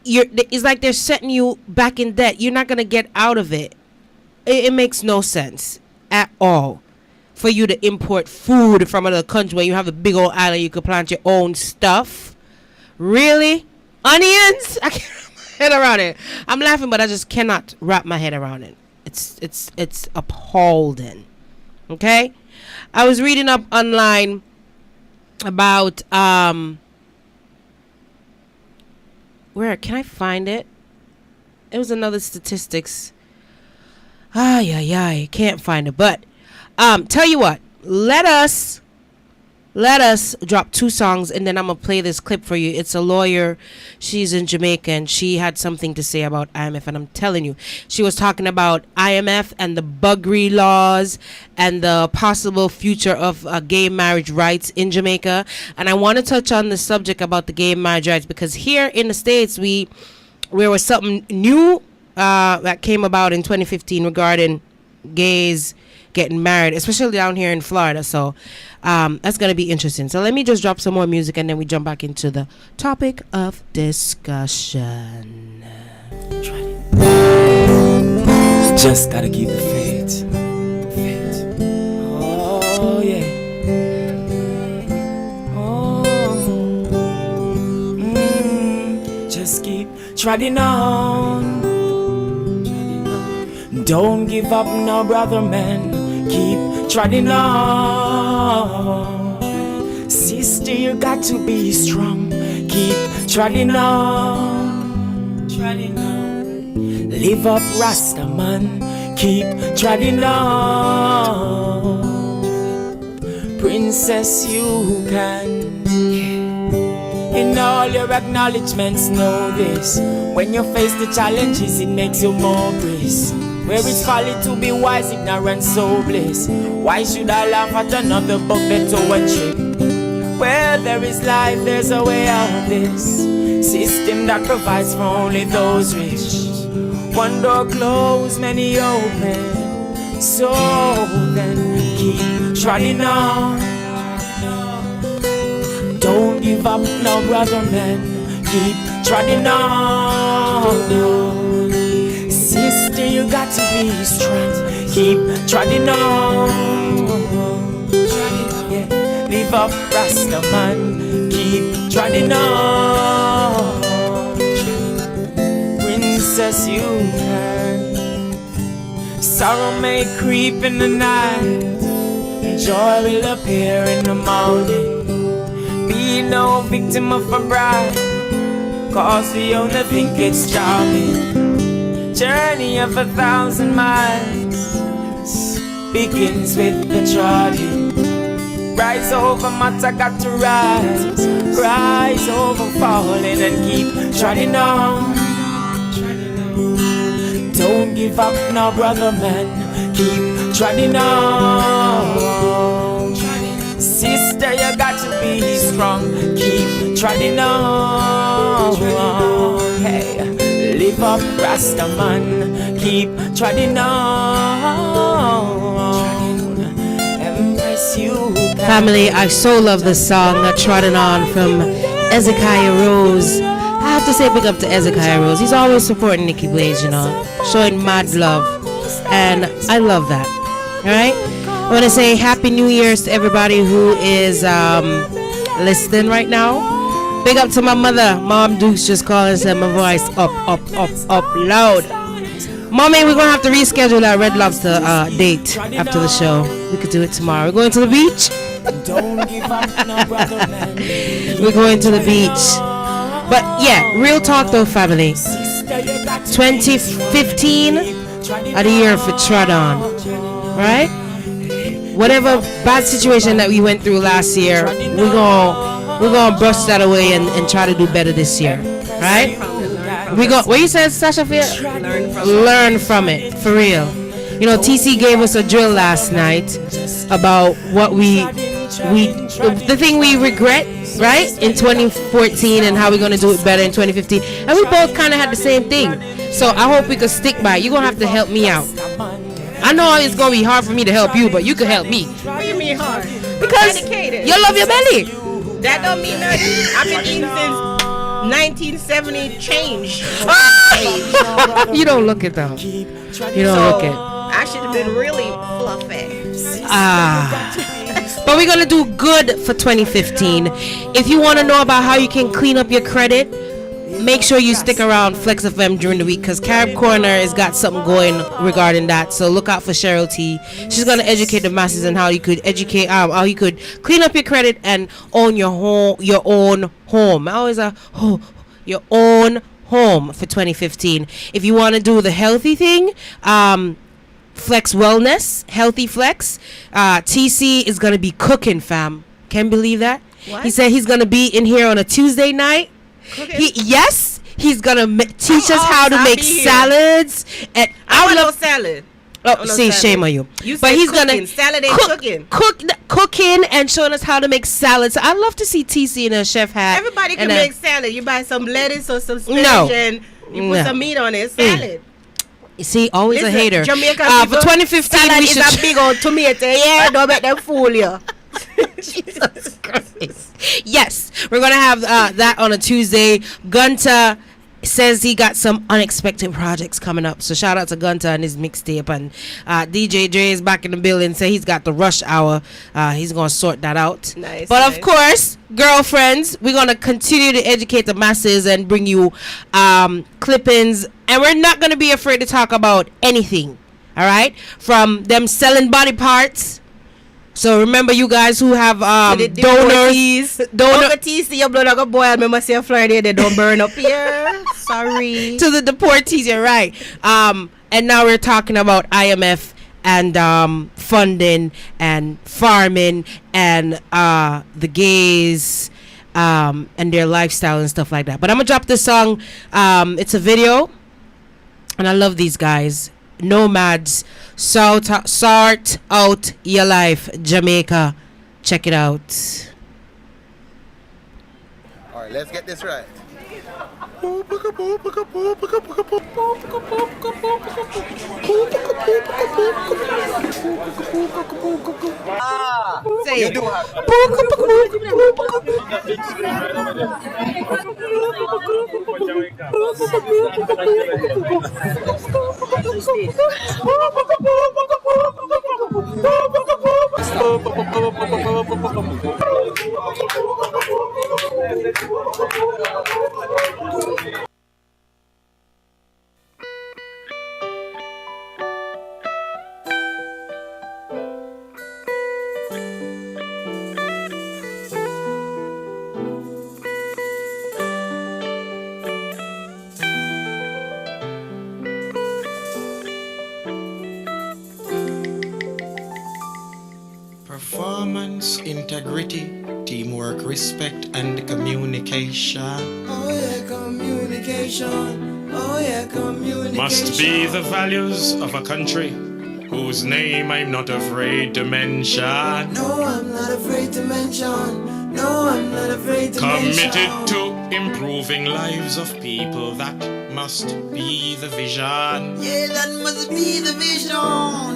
it's like they're setting you back in debt. You're not going to get out of it. It makes no sense at all for you to import food from another country when you have a big old island, you could plant your own stuff. Really? Onions? I can't wrap my head around it. I'm laughing, but I just cannot wrap my head around it. It's appalling. Okay? I was reading up online about where can I find it? It was another statistics. Can't find it. But tell you what, let us let us drop 2 songs, and then I'm going to play this clip for you. It's a lawyer. She's in Jamaica, and she had something to say about IMF. And I'm telling you, she was talking about IMF and the buggery laws and the possible future of gay marriage rights in Jamaica. And I want to touch on the subject about the gay marriage rights, because here in the States, there was something new that came about in 2015 regarding gays getting married, especially down here in Florida. So that's going to be interesting. So let me just drop some more music, and then we jump back into the topic of discussion. Just gotta keep the faith. Oh yeah. Just keep treading on. Don't give up now, brother man. Keep treading on. Sister, you got to be strong. Keep treading on. Live up, Rasta man. Keep treading on. Princess, you can. In all your acknowledgements, know this. When you face the challenges, it makes you more brisk. Where it's folly to be wise, ignorance so bliss. Why should I laugh at another book that to one trick? Where there is life, there's a way out of this system that provides for only those rich. One door closed, many open. So then keep treading on. Don't give up now, brother man. Keep treading on. Sister, you got to be strong. Keep treading on. Yeah. Live up, Rasta man. Keep treading on. Princess, you can. Sorrow may creep in the night. Joy will appear in the morning. Be no victim of a bride, cause we only think it's charming. Journey of 1,000 miles begins with the trotting. Rise over matter, got to rise. Rise over falling and keep trotting on. Don't give up now, brother man. Keep trotting on. Sister, you got to be strong. Keep trotting on. Hey, live up, Rasta man. Keep trotting on. Embrace you. Family, I so love this song, Trodden On, from Ezekiah Rose. I have to say big up to Ezekiah Rose. He's always supporting Nicky Blaze, you know, showing mad love. And I love that. Alright? I want to say Happy New Year's to everybody who is listening right now. Big up to my mother. Mom Dukes just called and said my voice up loud. Mommy, we're going to have to reschedule that Red Lobster date after the show. We could do it tomorrow. We're going to the beach. We're going to the beach. But yeah, real talk though, family. 2015 are the year for Trod On. Right? Whatever bad situation that we went through last year, we're gonna brush that away and try to do better this year. Right? What you said, Sacha? Learn from it, for real. You know, TC gave us a drill last night about what the thing we regret, right, in 2014, and how we're gonna do it better in 2015. And we both kind of had the same thing. So I hope we could stick by it. You're gonna have to help me out. I know it's gonna be hard for me to help you, but you can help me. What do you mean hard? Because dedicated. You love your belly. That don't mean nothing. I've been eating since 1970 change. You don't look it though. You don't look it. I should have been really fluffy. But we're gonna do good for 2015. If you want to know about how you can clean up your credit, make sure you stick around Flex FM during the week, because Carib Corner has got something going regarding that. So look out for Cheryl T. She's gonna educate the masses on how you could how you could clean up your credit and own your own home. Your own home for 2015. If you want to do the healthy thing, Flex Wellness, Healthy Flex, TC is gonna be cooking, fam. Can you believe that? What? He said he's gonna be in here on a Tuesday night. He's gonna teach us how to make salads. And I want no salad. Oh, see, shame on you. But he's gonna salad and cooking and showing us how to make salads. I'd love to see TC in a chef hat. Everybody can make salad. You buy some lettuce or some spinach and you put some meat on it. Salad. You see, always a hater. Jamaican for 2015, salad we is should a big old tomato. Yeah, don't make them fool you. Jesus Christ. Yes, we're gonna have that on a Tuesday. Gunter says he got some unexpected projects coming up, so shout out to Gunter and his mixtape. And DJ Dre is back in the building, say he's got the rush hour. He's gonna sort that out. Nice. But of course, girlfriends, we're gonna continue to educate the masses and bring you clippings, and we're not gonna be afraid to talk about anything. All right, from them selling body parts. So remember, you guys who have donors, see your blood like a boil. Remember, say Friday they don't burn up here. Sorry. To the deportees, you're right. And now we're talking about IMF and funding and farming and the gays and their lifestyle and stuff like that. But I'm gonna drop this song. It's a video, and I love these guys. Nomads, sort out your life, Jamaica. Check it out. All right, let's get this right. Say it. Performance, integrity, teamwork, respect, and communication. Oh yeah, communication. Oh yeah, communication. Must be the values of a country whose name I'm not afraid to mention. No, I'm not afraid to mention. No, I'm not afraid to mention. Committed to improving lives of people, that must be the vision. Yeah, that must be the vision.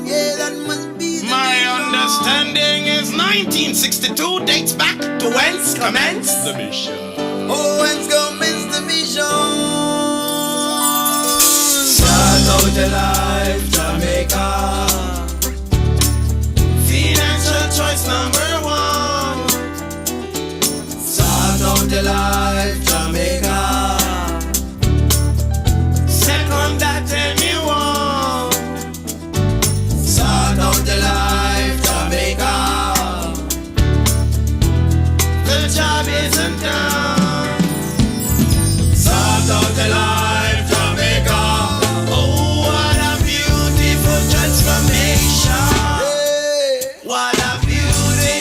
Yeah, that must be the My vision. understanding is 1962 dates back to whence commenced the mission. Oh, whence commenced the mission? Start out your life, Jamaica. Financial choice number one. Start out your life, Jamaica. Second that anyone. Start out your life, Jamaica. The job isn't done. Start out your life, Jamaica. Oh, what a beautiful transformation. What a beauty.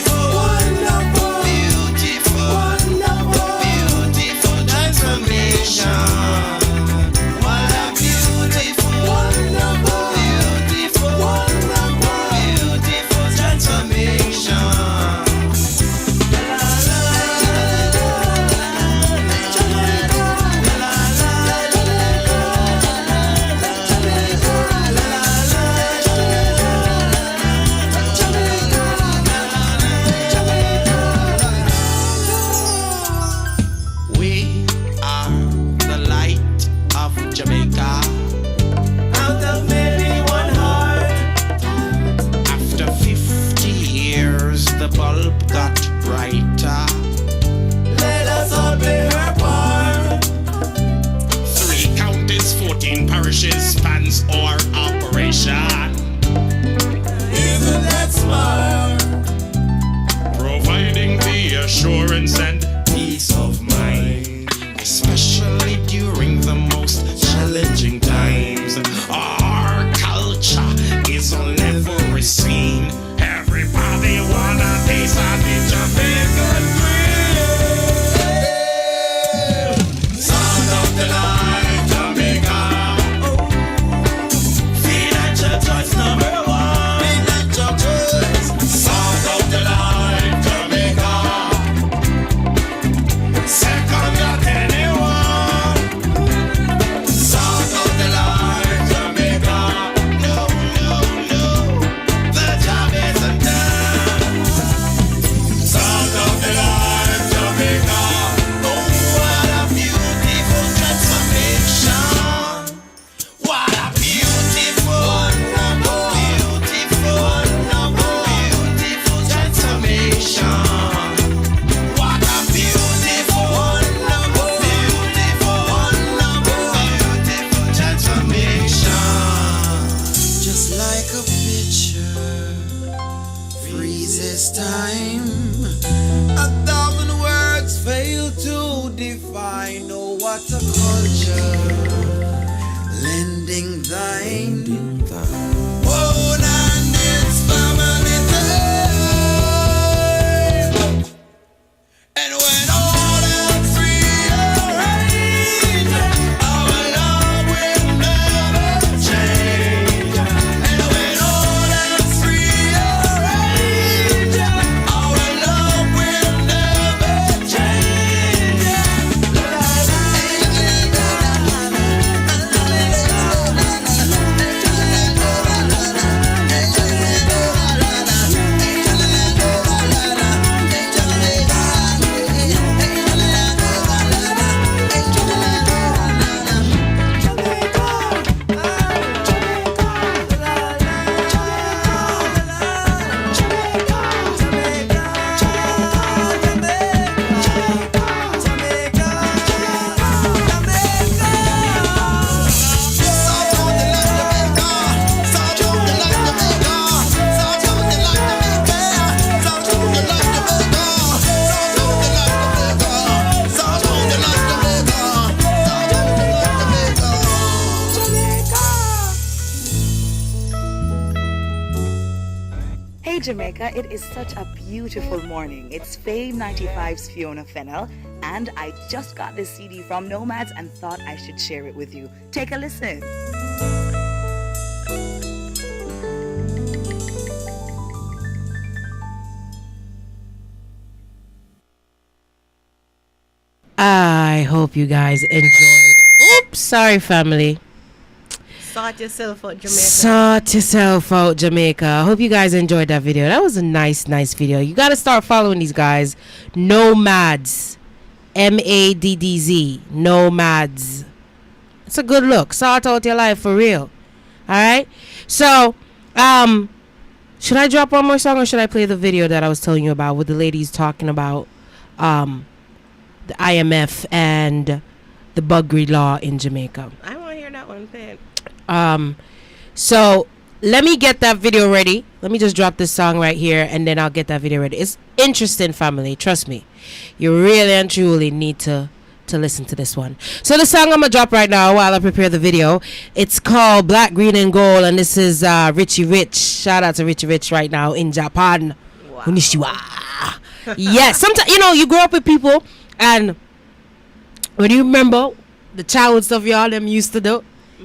nicest time. 1,000 words fail to define. Oh, what a culture. Lending thine. Oh, and it's family time. And when all else rearrange, our love will never change. And when all else rearrange, our love will never change. Hey Jamaica, it is such a beautiful morning. It's Fame 95's Fiona Fennell, and I just got this CD from Nomads and thought I should share it with you. Take a listen. I hope you guys enjoyed. Oops, sorry family. Sort yourself out, Jamaica. Sort yourself out, Jamaica. I hope you guys enjoyed that video. That was a nice video. You got to start following these guys. Nomads. MADDZ. Nomads. It's a good look. Sort out your life for real. Alright? So, should I drop one more song or should I play the video that I was telling you about with the ladies talking about the IMF and the buggery law in Jamaica? I want to hear that one, man. So let me get that video ready. Let me just drop this song right here and then I'll get that video ready. It's interesting, family. Trust me. You really and truly need to listen to this one. So the song I'm gonna drop right now while I prepare the video, it's called Black, Green and Gold, and this is Richie Rich. Shout out to Richie Rich right now in Japan. Wow. Konnichiwa. Yes, sometimes you grow up with people and when you remember the childhood stuff y'all them used to do,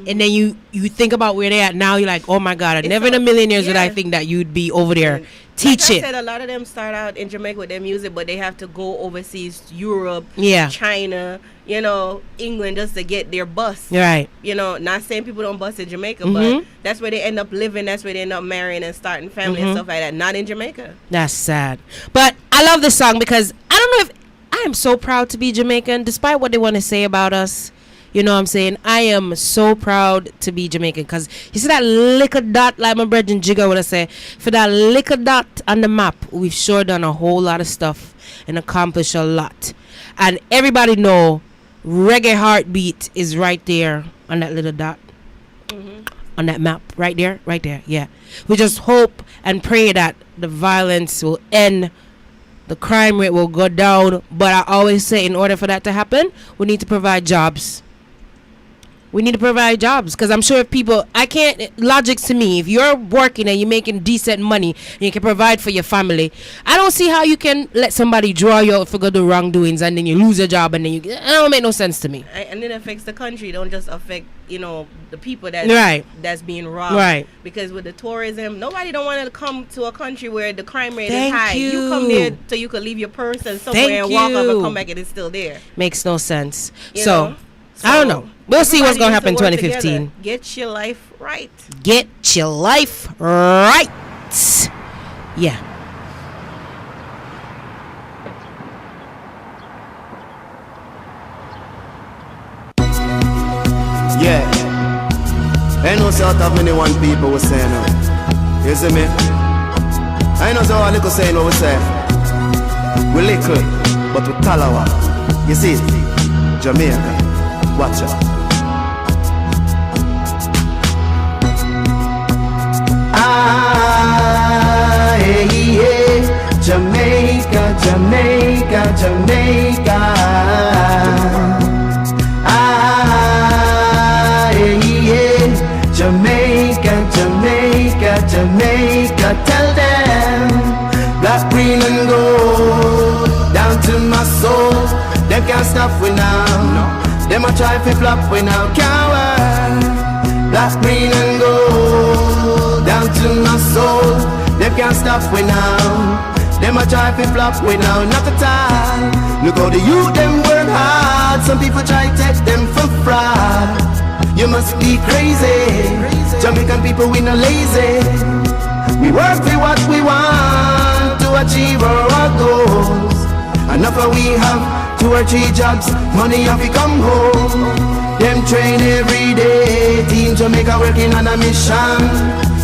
and then you think about where they're at now, you're like, oh my God, never in a million years would I think that you'd be over there teaching. Like I said, a lot of them start out in Jamaica with their music, but they have to go overseas, Europe, China, England, just to get their bus. Right. Not saying people don't bus in Jamaica, but that's where they end up living, that's where they end up marrying and starting family and stuff like that. Not in Jamaica. That's sad. But I love this song because I don't know if I am so proud to be Jamaican, despite what they want to say about us. You know what I'm saying? I am so proud to be Jamaican because you see that little dot, like my brethren Jigga would say, for that little dot on the map, we've sure done a whole lot of stuff and accomplished a lot. And everybody know Reggae Heartbeat is right there on that little dot. On that map, right there, yeah. We just hope and pray that the violence will end, the crime rate will go down. But I always say, in order for that to happen, we need to provide jobs. We need to provide jobs because I'm sure if people, logic to me, if you're working and you're making decent money and you can provide for your family, I don't see how you can let somebody draw you out for good wrongdoings and then you lose your job and then it don't make no sense to me. And it affects the country. It don't just affect, the people that's being robbed. Right. Because with the tourism, nobody don't want to come to a country where the crime rate is high. You come there so you could leave your purse and somewhere and walk up and come back and it's still there. Makes no sense. So I don't know. We'll see what's going to happen in 2015. Get your life right. Get your life right. Yeah. Yeah. I know sort of many one people were saying it. You see me? I know so a little saying what we say. We little, but we talawa. You see it? Jamaica. Watch out. Hey, yeah. can't stop we now. Them a try fi flop we now. Can't work. Black, green and gold down to my soul. Them can't stop we now. Them a try fi flop we now. Not at all. Look how the youth them work hard. Some people try take them for fraud. You must be crazy. Jamaican people we no lazy. We work for what we want to achieve our goals. Enough of we have 2 or 3 jobs, money have to come home. Them train every day, Team Jamaica working on a mission.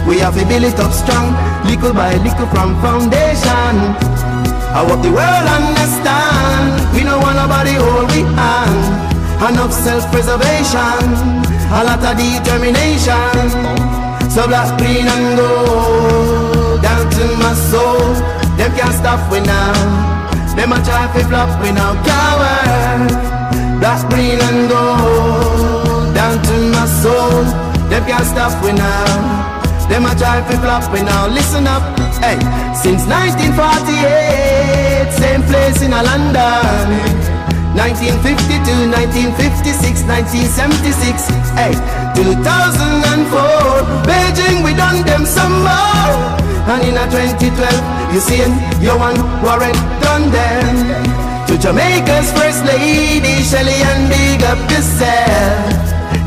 We have to build it up strong, little by little from foundation. I hope the world understand, we don't want nobody hold we hand. Enough self-preservation, a lot of determination. So black, green and gold down to my soul. Them can't stop we now. Them a try fi flop we now. Can't work. Black, green and gold down to my soul. Them can't stop we now. Them a try fi flop we now. Listen up, hey. Since 1948, same place in a London. 1952, 1956, 1976, hey, 2004, Beijing, we done them some more. And in a 2012, you see Johan Warren done them. To Jamaica's first lady, Shelly, and big up yourself.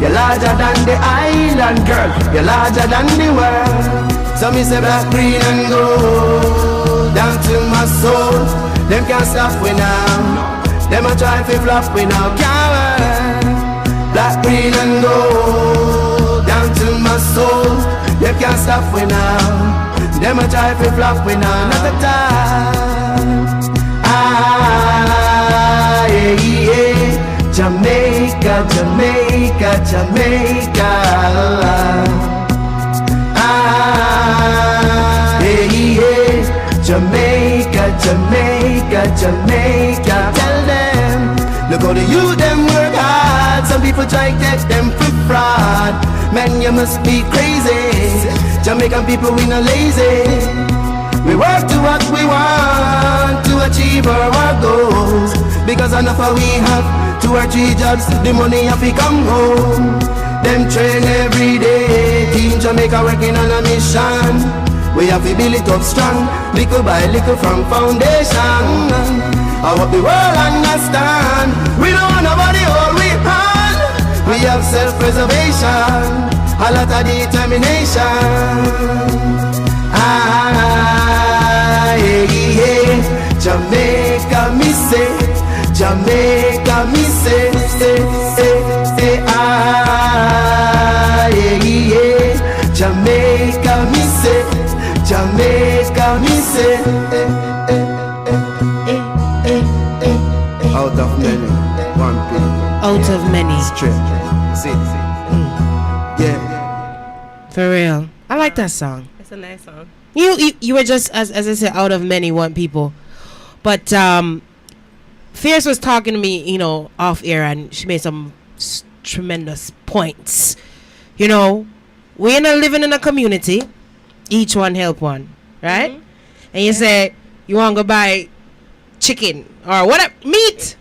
You're larger than the island, girl, you're larger than the world. So me say black, green and gold down to my soul. Them can't stop we now. Them a try fi flop we now. Can't work. Black, green and gold down to my soul. Them can't stop we now. Them a try fi flop we now. Not a time. Ah, yeah, yeah. Jamaica, Jamaica, Jamaica. Ah, yeah, yeah. Jamaica, Jamaica, Jamaica. Tell them, look how the youth them work hard. Some people try to take them for fraud. Man, you must be crazy. Jamaican people, we no lazy. We work to what we want to achieve our goals. Because enough of we have 2 or 3 jobs, the money have to come home. Them train every day, Team Jamaica working on a mission. We have to build it up strong, little by little from foundation. I hope the world understand, we don't want nobody hold we hand. We have self-preservation, a lot of determination. Ah, yeah, yeah. Jamaica me say, Jamaica me say, say, ah, yeah, yeah. Jamaica me say, Jamaica me say, out of many, one people. Out of many. Straight. See. Yeah. For real. I like that song. It's a nice song. You were just, as I said, out of many, one people. But Fierce was talking to me, you know, off air, and she made some tremendous points. You know, we're not living in a community. Each one help one, right? Mm-hmm. And you say you want to go buy chicken or whatever, meat.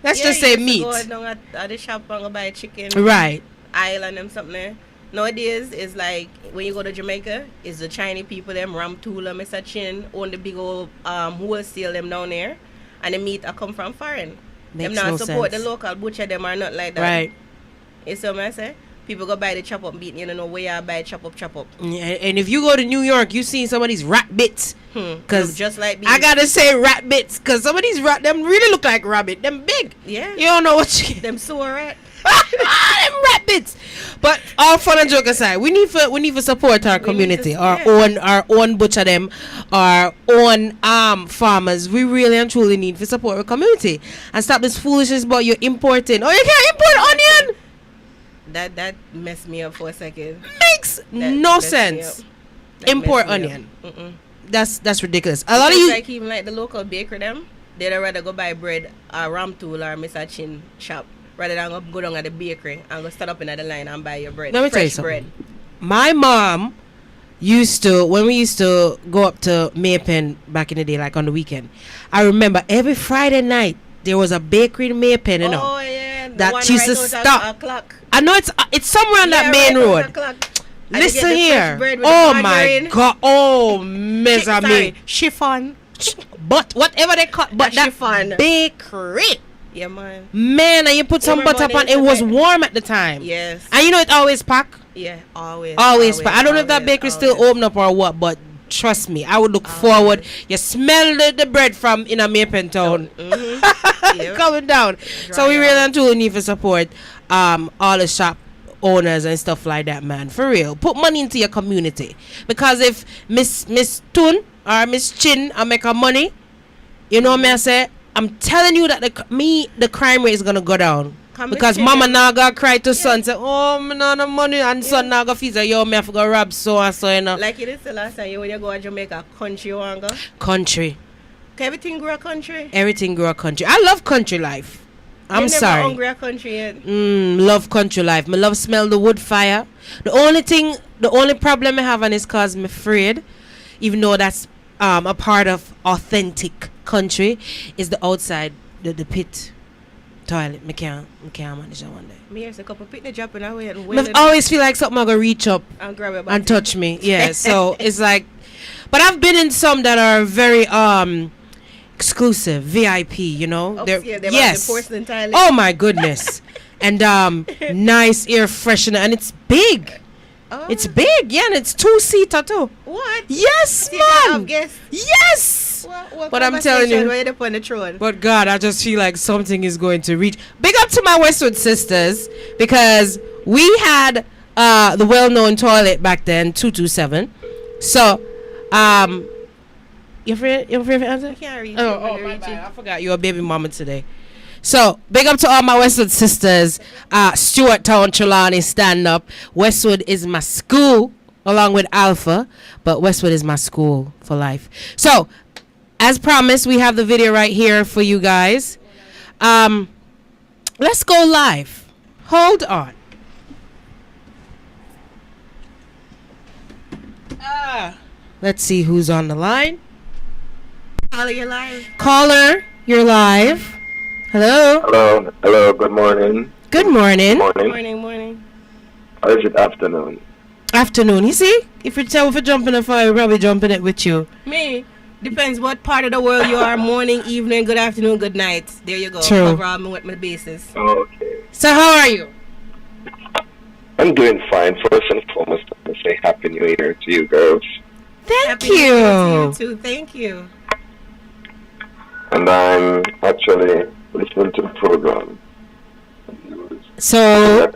Let's just say meat. Go down at the shop and go buy chicken. Right. Aisle and them something there. Nowadays, it's like when you go to Jamaica, it's the Chinese people, them Ram Tula, Mr. Chin, own the big old wholesale them down there, and the meat come from foreign. Makes them not no support sense. the local butcher, them are not like that. Right. You see what I say? People go buy the chop up meat, you don't know where you buy chop up. Yeah, and if you go to New York, you see some of these rat bits. Cause just like beef. I gotta say rat bits, cause some of these rat them really look like rabbit. Them big. Yeah. You don't know what you them sore rat. them rat bits. But all fun and joke aside, we need to support our community, our own butcher them, our own farmers. We really and truly need to support our community and stop this foolishness about you importing. Oh, you can't import onion. That messed me up for a second. Makes no sense. Import onion. That's ridiculous. A lot of you like even like the local baker them, they'd rather go buy bread at Ram Tool or Mr. Chin shop rather than go down at the bakery and go stand up in the line and buy your bread. Let me tell you fresh something. bread. My mom when we used to go up to Maypen back in the day, like on the weekend, I remember every Friday night there was a bakery in Maypen, you know. Oh yeah, that used to stop. Clock. I know it's somewhere on that main road. Listen here. Oh my God. Oh, me. Chiffon. But whatever they call, but that chiffon bakery. Yeah, man. Man, and you put some butter on. It was warm at the time. Yes. And you know it always pack. Yeah, always. Always pack. I don't know if that bakery still open up or what, but trust me, I would look forward. You smell the bread from in a Maypen town coming down. So we really do need to support all the shop owners and stuff like that, man. For real, put money into your community, because if Miss Tun or Miss Chin I make her money, you know what I say, I'm telling you that the crime rate is gonna go down. Because mama now gonna cry to son, say, oh, me no money, and son now gonna feel say, yo, me have to go rob so and so, you know. Like you did the last time, when you go to Jamaica, country you want to go? Country. Everything grow country? Everything grow country. I love country life. I'm sorry. Never hungry country yet. Love country life. Me love smell the wood fire. The only problem I have on is cause me afraid, even though that's a part of authentic country, is the outside, the pit toilet. Me can't manage that one day. Me here's a couple picnic dropping away and I always feel like something gonna reach up and grab it and touch me. Yeah, so it's like, but I've been in some that are very exclusive, VIP, you know. Yes. The porcelain toilet. Oh my goodness. And nice air freshener, and it's big. Oh. It's big, yeah, and it's 2-seater too. What? Yes, man. Yes. But I'm telling you, right up on the throne. But God, I just feel like something is going to reach. Big up to my Westwood sisters, because we had the well-known toilet back then, 227. So, your favorite answer? I can't read. Oh my bad. I forgot you're a baby mama today. So, big up to all my Westwood sisters. Stuart Town, Trelawney, stand up. Westwood is my school, along with Alpha, but Westwood is my school for life. So, as promised, we have the video right here for you guys. Let's go live. Hold on. Let's see who's on the line. Caller, you're live. Caller, you're live. Hello. Hello. Good morning. Good morning. Morning. Or is it afternoon? Afternoon. You see, if you tell for jumping the fire, we'll probably jumping it with you. Me. Depends what part of the world you are. Morning, evening, good afternoon, good night. There you go. True. No problem with my basis. Okay. So how are you? I'm doing fine. First and foremost, I'm going to say Happy New Year to you girls. Thank Happy New Year to you too. Thank you. And I'm actually listening to the program. So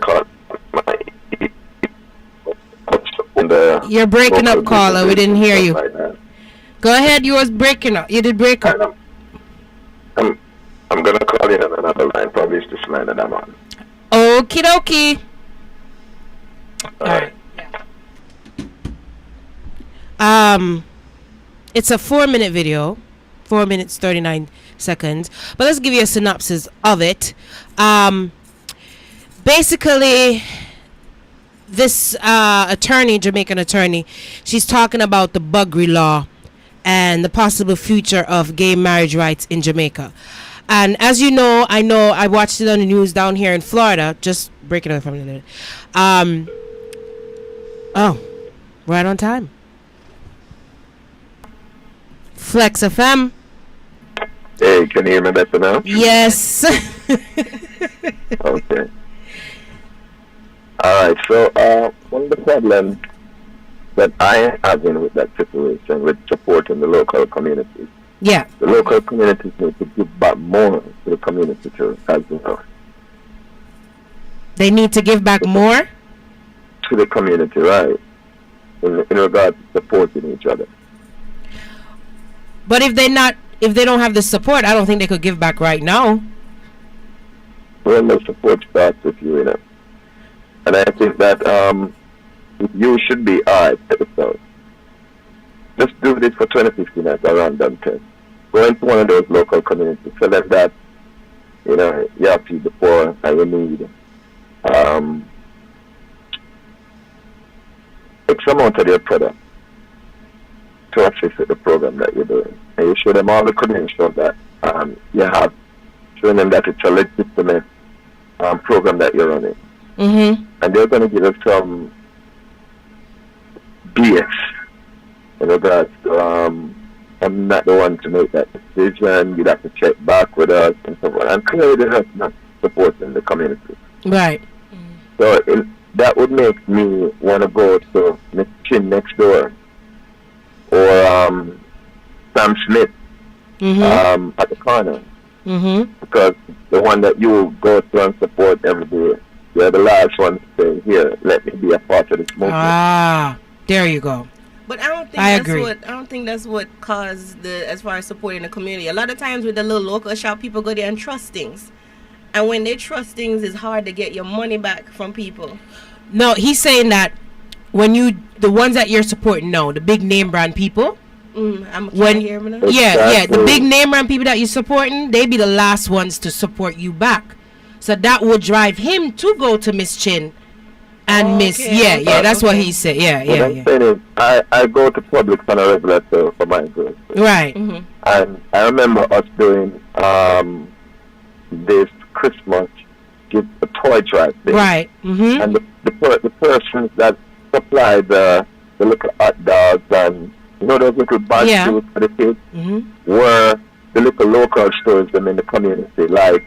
you're breaking up, caller. We didn't hear you. Go ahead. You was breaking up. You did break up. I'm gonna call you on another line. Probably it's this line that I'm on. Okie dokie. All right. It's a 4-minute video. 4 minutes 39 seconds, but let's give you a synopsis of it. Basically, this Jamaican attorney, she's talking about the Buggery law and the possible future of gay marriage rights in Jamaica. And as you know, I watched it on the news down here in Florida, just breaking it from the minute. Right on time. Flex FM. Hey, can you hear me better now? Yes. Okay. Alright, so one of the problems that I am having with that situation, with supporting the local communities, the local communities need to give back more to the community too, as well. They need to give back more? To the community, right. In regards to supporting each other. But if they don't have the support, I don't think they could give back right now. Well, the support starts with you, and I think that you should be alright. So just do this for 2015 as a random test. Go into one of those local communities, tell them that you have to the poor and you need X amount of their product to assist with the program that you're doing. And you show them all the credentials that you have showing them that it's a legitimate program that you're running. Mm-hmm. And they're going to give us some BS in regards to I'm not the one to make that decision. You'd have to check back with us and so on. And clearly they're not supporting the community. Right. So that would make me want to go to Miss Chin next door or Sam Smith at the corner. Mm-hmm. Because the one that you go to and support every day, you're the last one to say, here, let me be a part of this movement. Ah, there you go. But I don't think that's what caused as far as supporting the community. A lot of times with the little local shop, people go there and trust things. And when they trust things, it's hard to get your money back from people. No, he's saying that when the ones that you're supporting now, the big name brand people, the big name brand people that you're supporting, they be the last ones to support you back. So that would drive him to go to Miss Chin and that's what he said. I go to Publix on a regular for my goods. Right. Mm-hmm. And I remember us doing this Christmas give a toy drive thing. Right. Mm-hmm. And the persons that supplied the little hot dogs and those little bags for the kids were the little local stores in the community, like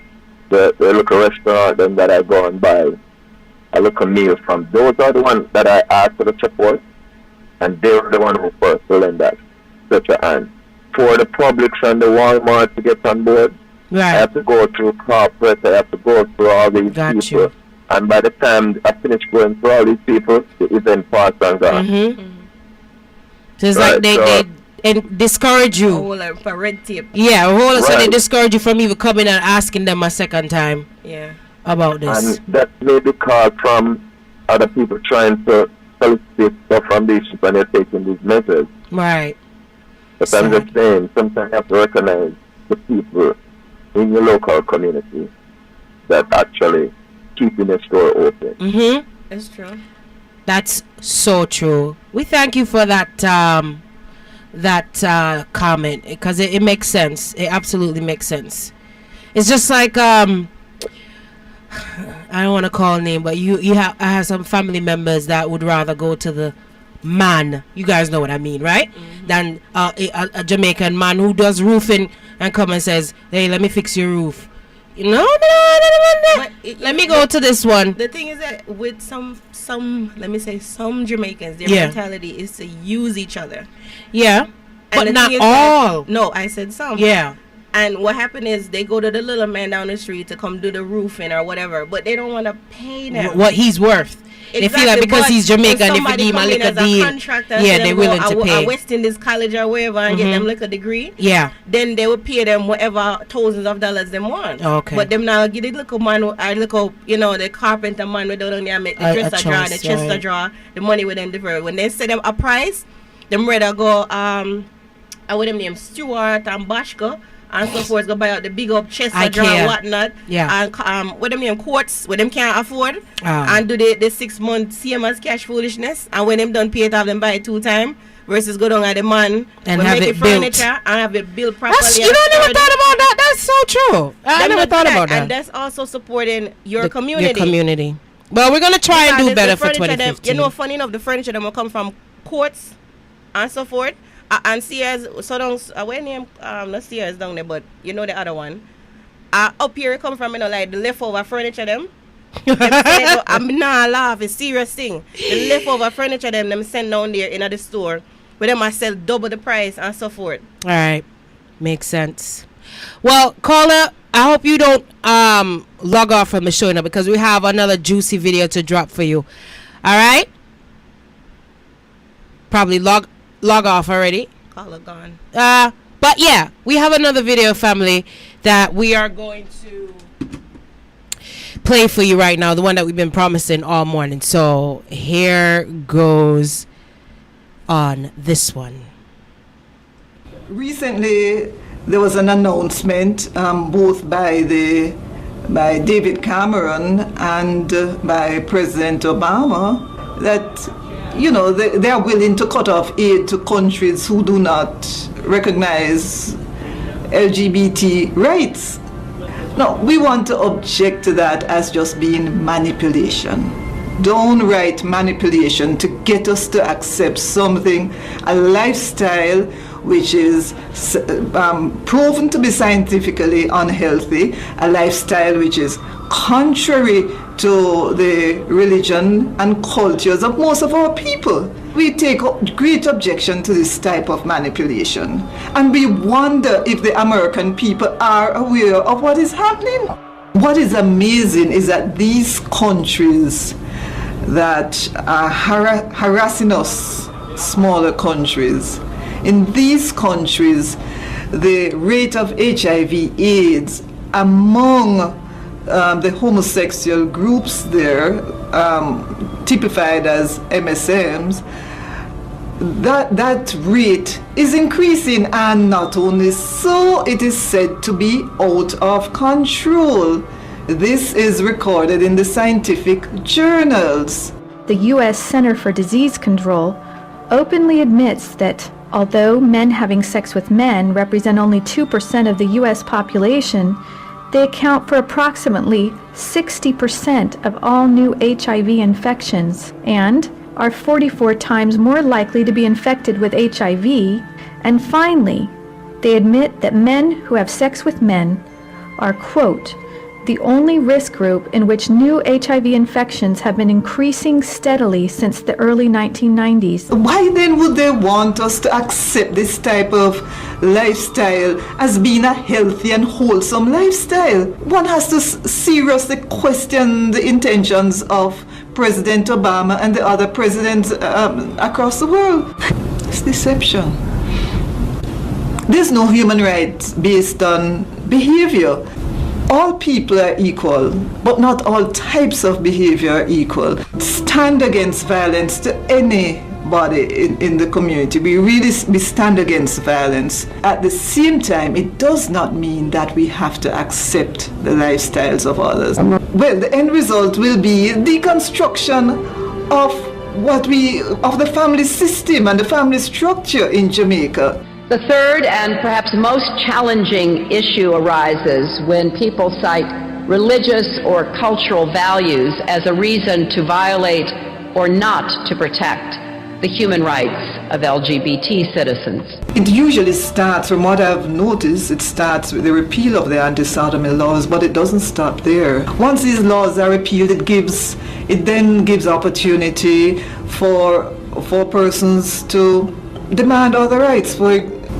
the local restaurant and that I go and buy a local meal from. Those are the ones that I asked for the support, and they were the one who first lend that such a hand. For the Publix and the Walmart to get on board, I have to go through corporate, I have to go through all these people. And by the time I finish going through all these people, the event passed and gone. Mm-hmm. So it's like they discourage you. A whole lot for red tape. Yeah, so they discourage you from even coming and asking them a second time. Yeah. About this. And that may be called from other people trying to solicit stuff from these people and they're taking these measures. Right. But I'm just saying, sometimes you have to recognize the people in your local community that actually keeping the store open. Mm-hmm. That's true. That's so true. We thank you for that comment, because it makes sense. It absolutely makes sense. It's just like I don't want to call a name, but I have some family members that would rather go to the man, you guys know what I mean, right? Mm-hmm. Than a Jamaican man who does roofing and come and says, hey, let me fix your roof. No. Let me go to this one. The thing is that with some let me say some Jamaicans, their mentality is to use each other. Yeah, but not all. No, I said some. Yeah. And what happened is they go to the little man down the street to come do the roofing or whatever, but they don't want to pay them what he's worth. Exactly. They feel like because he's Jamaican, if they give him a little deal, they're willing to pay. A West Indies college or wherever and get them like a degree. Yeah. Then they will pay them whatever thousands of dollars they want. Okay. But them now get the little man, or little, the carpenter man with don't make the dresser drawer, the chest drawer, the money with them different. When they say them a price, them rather go what them name Stewart and Bashko and so forth, go buy out the big up chest drawer and whatnot. Yeah. And what them name courts what them can't afford and do the 6 months same as cash foolishness, and when them done pay it off, them buy it 2 times versus go down at the man and have it built furniture and have it built properly. You don't never thought about that. That's so true. I never thought about that. And that's also supporting your community. Your community. Well, we're gonna try and do better for 2015. Funny enough, the furniture them will come from courts and so forth. And Sears, so don't when name not Sears down there, but the other one. Up here it come from like the leftover furniture them. I'm not laugh, it's serious thing. The leftover furniture them send down there in the store, where them I sell double the price and so forth. All right, makes sense. Well, caller, I hope you don't log off from the show now, because we have another juicy video to drop for you. All right, probably log off already. Caller gone. But yeah, we have another video, family, that we are going to play for you right now, the one that we've been promising all morning. So here goes on this one. Recently there was an announcement both by David Cameron and by President Obama that they are willing to cut off aid to countries who do not recognize LGBT rights. No, we want to object to that as just being manipulation. Don't write manipulation to get us to accept something, a lifestyle which is proven to be scientifically unhealthy, a lifestyle which is contrary to the religion and cultures of most of our people. We take great objection to this type of manipulation, and we wonder if the American people are aware of what is happening. What is amazing is that these countries that are harassing us, smaller countries, in these countries, the rate of HIV/AIDS among the homosexual groups there, typified as MSMs, that rate is increasing, and not only so, it is said to be out of control. This is recorded in the scientific journals. The U.S. Center for Disease Control openly admits that although men having sex with men represent only 2% of the U.S. population, they account for approximately 60% of all new HIV infections and are 44 times more likely to be infected with HIV. And finally, they admit that men who have sex with men are, quote, the only risk group in which new HIV infections have been increasing steadily since the early 1990s. Why then would they want us to accept this type of lifestyle as being a healthy and wholesome lifestyle? One has to seriously question the intentions of President Obama and the other presidents across the world. It's deception. There's no human rights based on behavior. All people are equal, but not all types of behavior are equal. Stand against violence to anybody in the community. We stand against violence. At the same time, it does not mean that we have to accept the lifestyles of others. Well, the end result will be deconstruction of the family system and the family structure in Jamaica. The third and perhaps most challenging issue arises when people cite religious or cultural values as a reason to violate or not to protect the human rights of LGBT citizens. It usually starts, from what I've noticed, it starts with the repeal of the anti-sodomy laws, but it doesn't stop there. Once these laws are repealed, it then gives opportunity for persons to demand other rights.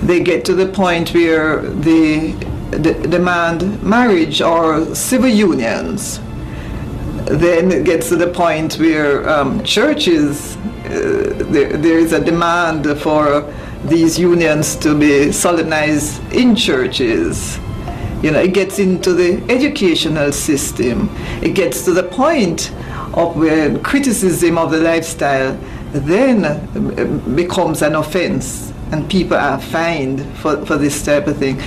They get to the point where they demand marriage or civil unions. Then it gets to the point where churches, there is a demand for these unions to be solemnized in churches. It gets into the educational system. It gets to the point of where criticism of the lifestyle then becomes an offense, and people are fined for this type of thing.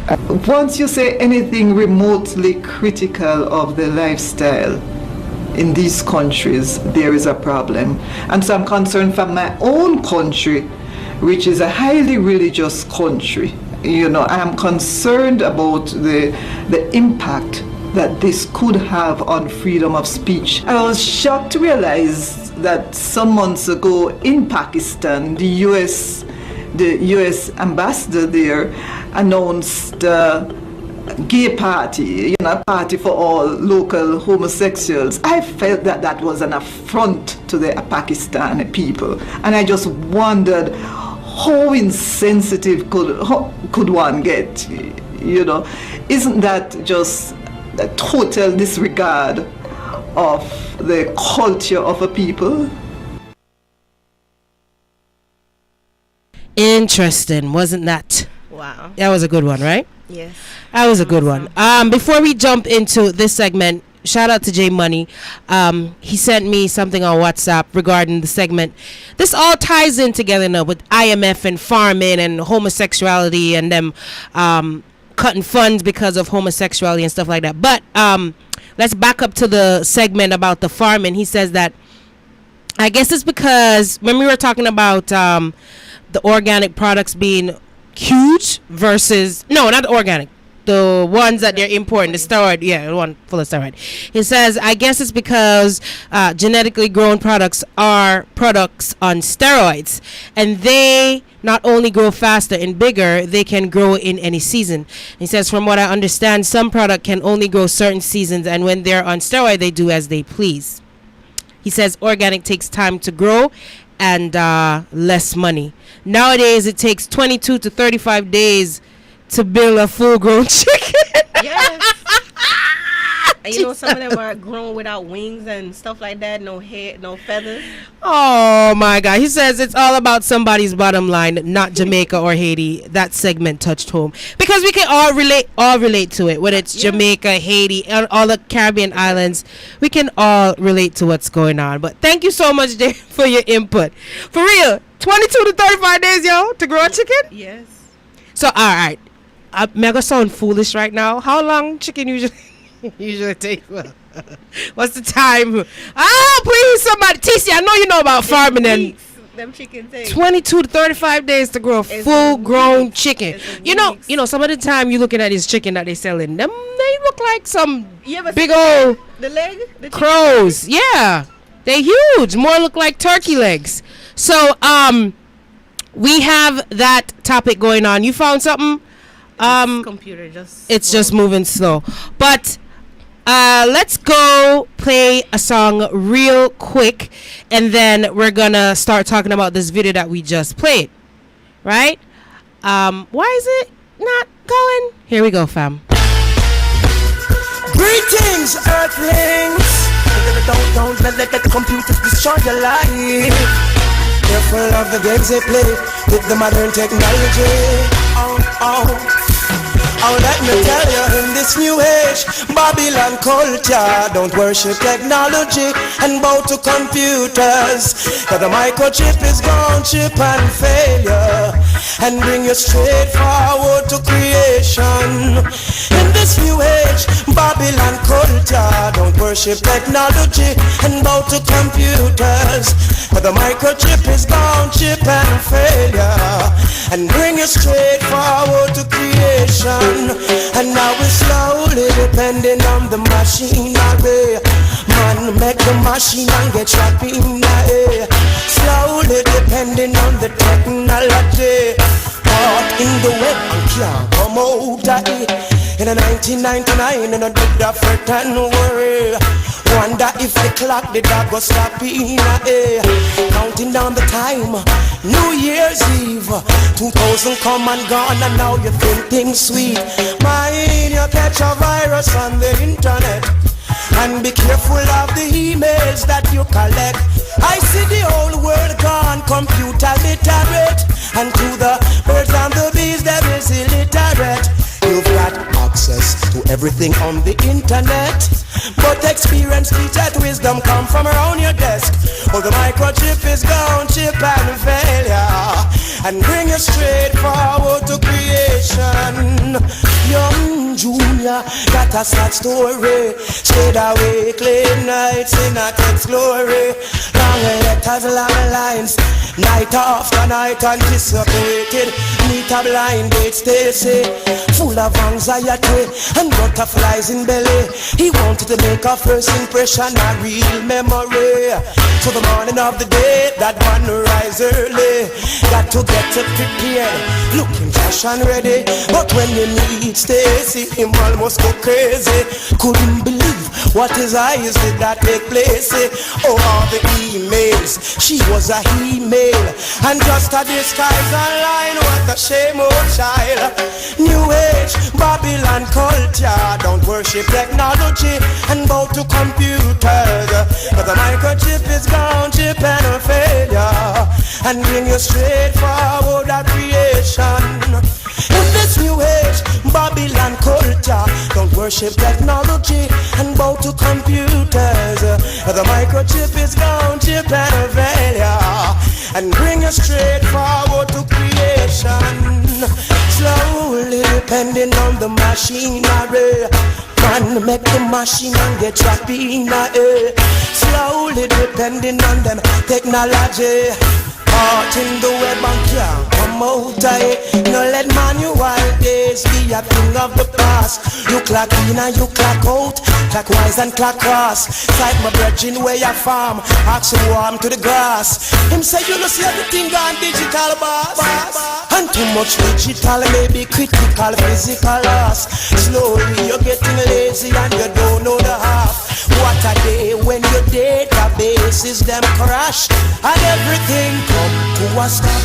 Once you say anything remotely critical of the lifestyle in these countries, there is a problem. And so I'm concerned for my own country, which is a highly religious country. I am concerned about the impact that this could have on freedom of speech. I was shocked to realize that some months ago in Pakistan, the U.S. ambassador there announced a gay party, a party for all local homosexuals. I felt that was an affront to the Pakistani people, and I just wondered how insensitive could one get. Isn't that just a total disregard of the culture of a people? Interesting, wasn't that? Wow. That was a good one, right? Yes. That was a good one. Before we jump into this segment, shout out to J Money. He sent me something on WhatsApp regarding the segment. This all ties in together now with IMF and farming and homosexuality and them cutting funds because of homosexuality and stuff like that. But let's back up to the segment about the farming. He says that I guess it's because when we were talking about the organic products being huge versus, no, not organic, the ones that they're importing, the steroid, the one full of steroid. He says, I guess it's because genetically grown products are products on steroids, and they not only grow faster and bigger, they can grow in any season. He says, from what I understand, some product can only grow certain seasons, and when they're on steroid, they do as they please. He says organic takes time to grow and less money. Nowadays, it takes 22 to 35 days to build a full-grown chicken. Yes. And you know, some of them are grown without wings and stuff like that. No head, no feathers. Oh my God. He says it's all about somebody's bottom line, not Jamaica or Haiti. That segment touched home. Because we can all relate to it. Whether it's Jamaica, Haiti, and all the Caribbean islands. We can all relate to what's going on. But thank you so much, Dave, for your input. For real, 22 to 35 days, yo, to grow a chicken? Yes. So, all right. I'm mega sound foolish right now. How long chicken usually take? Well, what's the time? Oh, please, somebody. TC, I know you know about farming and them chicken take 22 to 35 days to grow a full-grown chicken. You know, some of the time you're looking at this chicken that they selling, them they look like some big old the crows. Yeah, they huge. More look like turkey legs. So, we have that topic going on. You found something? Computer just moving slow, but let's go play a song real quick, and then we're gonna start talking about this video that we just played, right? Why is it not going? Here we go, fam. Greetings, earthlings. Don't let the computers destroy your life. Careful of the games they play with the modern technology. Oh, let me tell you, in this new age, Babylon culture, don't worship technology and bow to computers. Cause the microchip is gone, chip and failure, and bring you straight forward to creation. In this new age, Babylon culture, don't worship technology and bow to computers. Cause the microchip is gone, chip and failure, and bring you straight forward to creation. And now we're slowly depending on the machinery. Man, make the machine and get trapped in the air. Slowly depending on the technology. Caught in the web and can't come out of it. In a 1999, and I did that fret and worry. Wonder if the clock did that go stop in the air. Counting down the time, New Year's Eve, 2000 come and gone, and now you think things sweet. Mind you catch a virus on the internet, and be careful of the emails that you collect. I see the whole world gone computer literate, and to the birds and the bees there is illiterate. You've got access to everything on the internet, but experience, teacher, wisdom come from around your desk. Oh, the microchip is gone, chip and failure, and bring you straight forward to creation. Young Junior got a sad story, stayed awake late nights in a text glory. Long letters, long lines, night after night anticipated. Meet a blind date Stacy, full of anxiety and butterflies in belly. He wanted to make a first impression, a real memory. So the morning of the day, that man rise early, got to get prepared, looking fresh and ready. But when you meet Stacy, him almost go crazy. Couldn't believe what his eyes did that take place. Oh, all the emails, she was a he-mail, and just a disguise online. What a shame, oh child. New age, Babylon culture, don't worship technology and bow to computers. But the microchip is gone, chip and a failure, and bring you straight forward to creation. In this new age, Babylon culture, don't worship technology and bow to computers. The microchip is gone, chip and a failure, and bring us straight forward to creation. Slowly depending on the machinery. Man, make the machine and get trapped in the air. Slowly depending on them technology. Out in the web and can't come out of it. No let manual days be a thing of the past. You clock in and you clock out, clockwise and clock cross. Type my virgin where you farm, ask him warm to the grass. Him say you know see everything gone digital, boss. And too much digital may be critical, physical loss. Slowly you're getting lazy and you don't know the half. What a day when your databases them crash and everything come to a stop.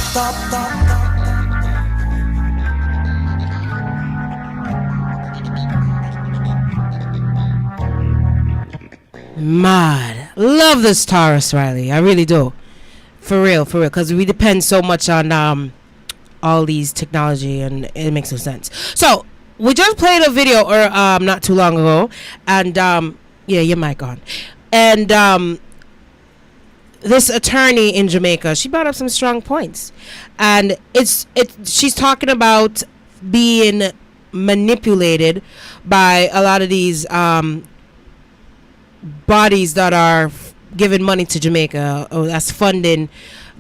Mad. Love this Taurus, Riley. I really do. For real. Because we depend so much on all these technology, and it makes no sense. So we just played a video not too long ago, and yeah, your mic on, and this attorney in Jamaica, she brought up some strong points, and she's talking about being manipulated by a lot of these bodies that are giving money to Jamaica, or that's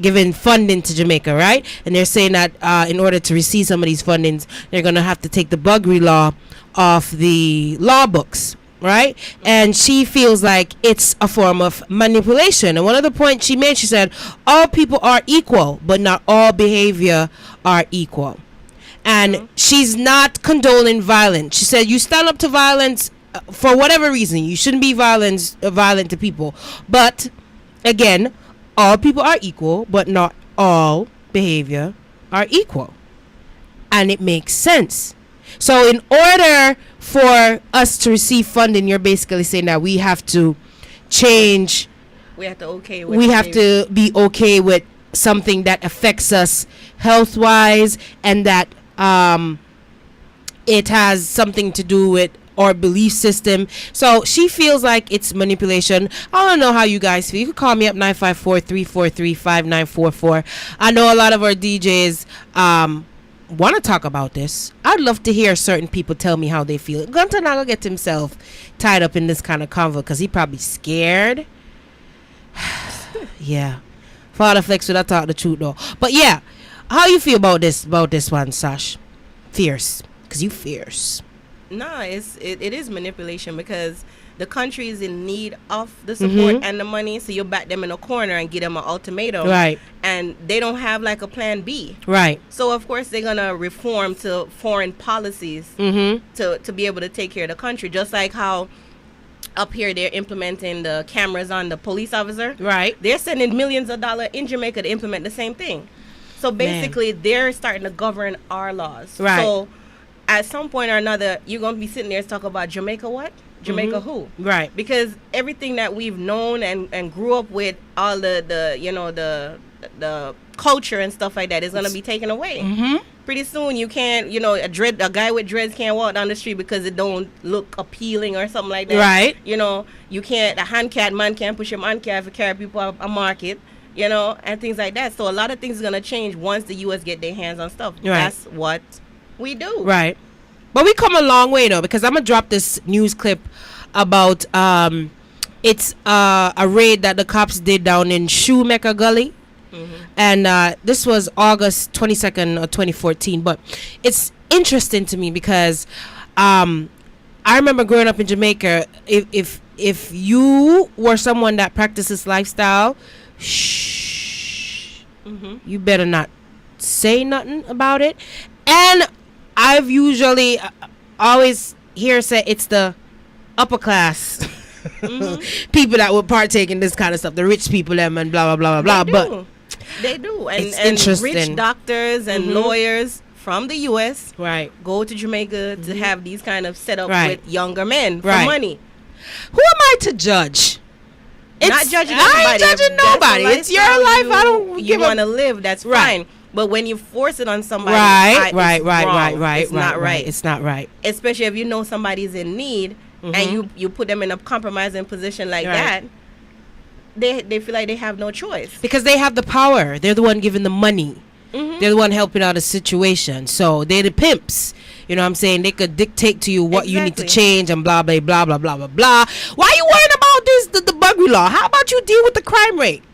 giving funding to Jamaica, right? And they're saying that in order to receive some of these fundings, they're going to have to take the buggery law off the law books, right? And she feels like it's a form of manipulation. And one of the points she made, she said, all people are equal, but not all behavior are equal. And she's not condoning violence. She said, you stand up to violence for whatever reason. You shouldn't be violent to people. But again, all people are equal, but not all behavior are equal. And it makes sense. So in order for us to receive funding, you're basically saying that we have to change. We have to be okay with something that affects us health-wise, and that it has something to do with our belief system. So she feels like it's manipulation. I don't know how you guys feel. You can call me up 954-343-5944. I know a lot of our DJs want to talk about this. I'd love to hear certain people tell me how they feel. Gunter not gonna get himself tied up in this kind of convo because he probably scared. Yeah, Father Flex would I talk the truth though. But yeah, how you feel about this one, Sash? Fierce, because you fierce. No, it is manipulation, because the country is in need of the support and the money, so you back them in a corner and give them an ultimatum, right? And they don't have like a plan B, right? So of course they're gonna reform to foreign policies to be able to take care of the country, just like how up here they're implementing the cameras on the police officer, right? They're sending millions of dollars in Jamaica to implement the same thing. So basically they're starting to govern our laws, right? So at some point or another, you're going to be sitting there and talk about Jamaica what? Jamaica who? Right. Because everything that we've known and grew up with, all the culture and stuff like that is going to be taken away. Pretty soon you can't, a guy with dreads can't walk down the street because it don't look appealing or something like that. Right. You can't, a handcat man can't push him handcat to carry people a market, and things like that. So a lot of things are going to change once the U.S. get their hands on stuff. Right. That's what we do. Right. But we come a long way though, because I'm gonna drop this news clip about it's a raid that the cops did down in Shoemaker Gully, and this was August 22nd of 2014. But it's interesting to me because I remember growing up in Jamaica. If you were someone that practices lifestyle, you better not say nothing about it. And I've usually always hear say it's the upper class people that would partake in this kind of stuff, the rich people them and blah blah blah blah blah. They do, and it's interesting. Rich doctors and lawyers from the U.S. right go to Jamaica to have these kind of set up right. with younger men for right. money. Who am I to judge? Not judging I anybody. ain't judging nobody. It's your life. I don't you give want to a live. That's right. fine. But when you force it on somebody, right. It's not right. It's not right. Especially if you know somebody's in need and you put them in a compromising position like that. They feel like they have no choice because they have the power. They're the one giving the money. They're the one helping out a situation. So they're the pimps. You know what I'm saying? They could dictate to you what you need to change and blah blah blah blah blah blah blah. Why are you worrying about this the buggery law? How about you deal with the crime rate?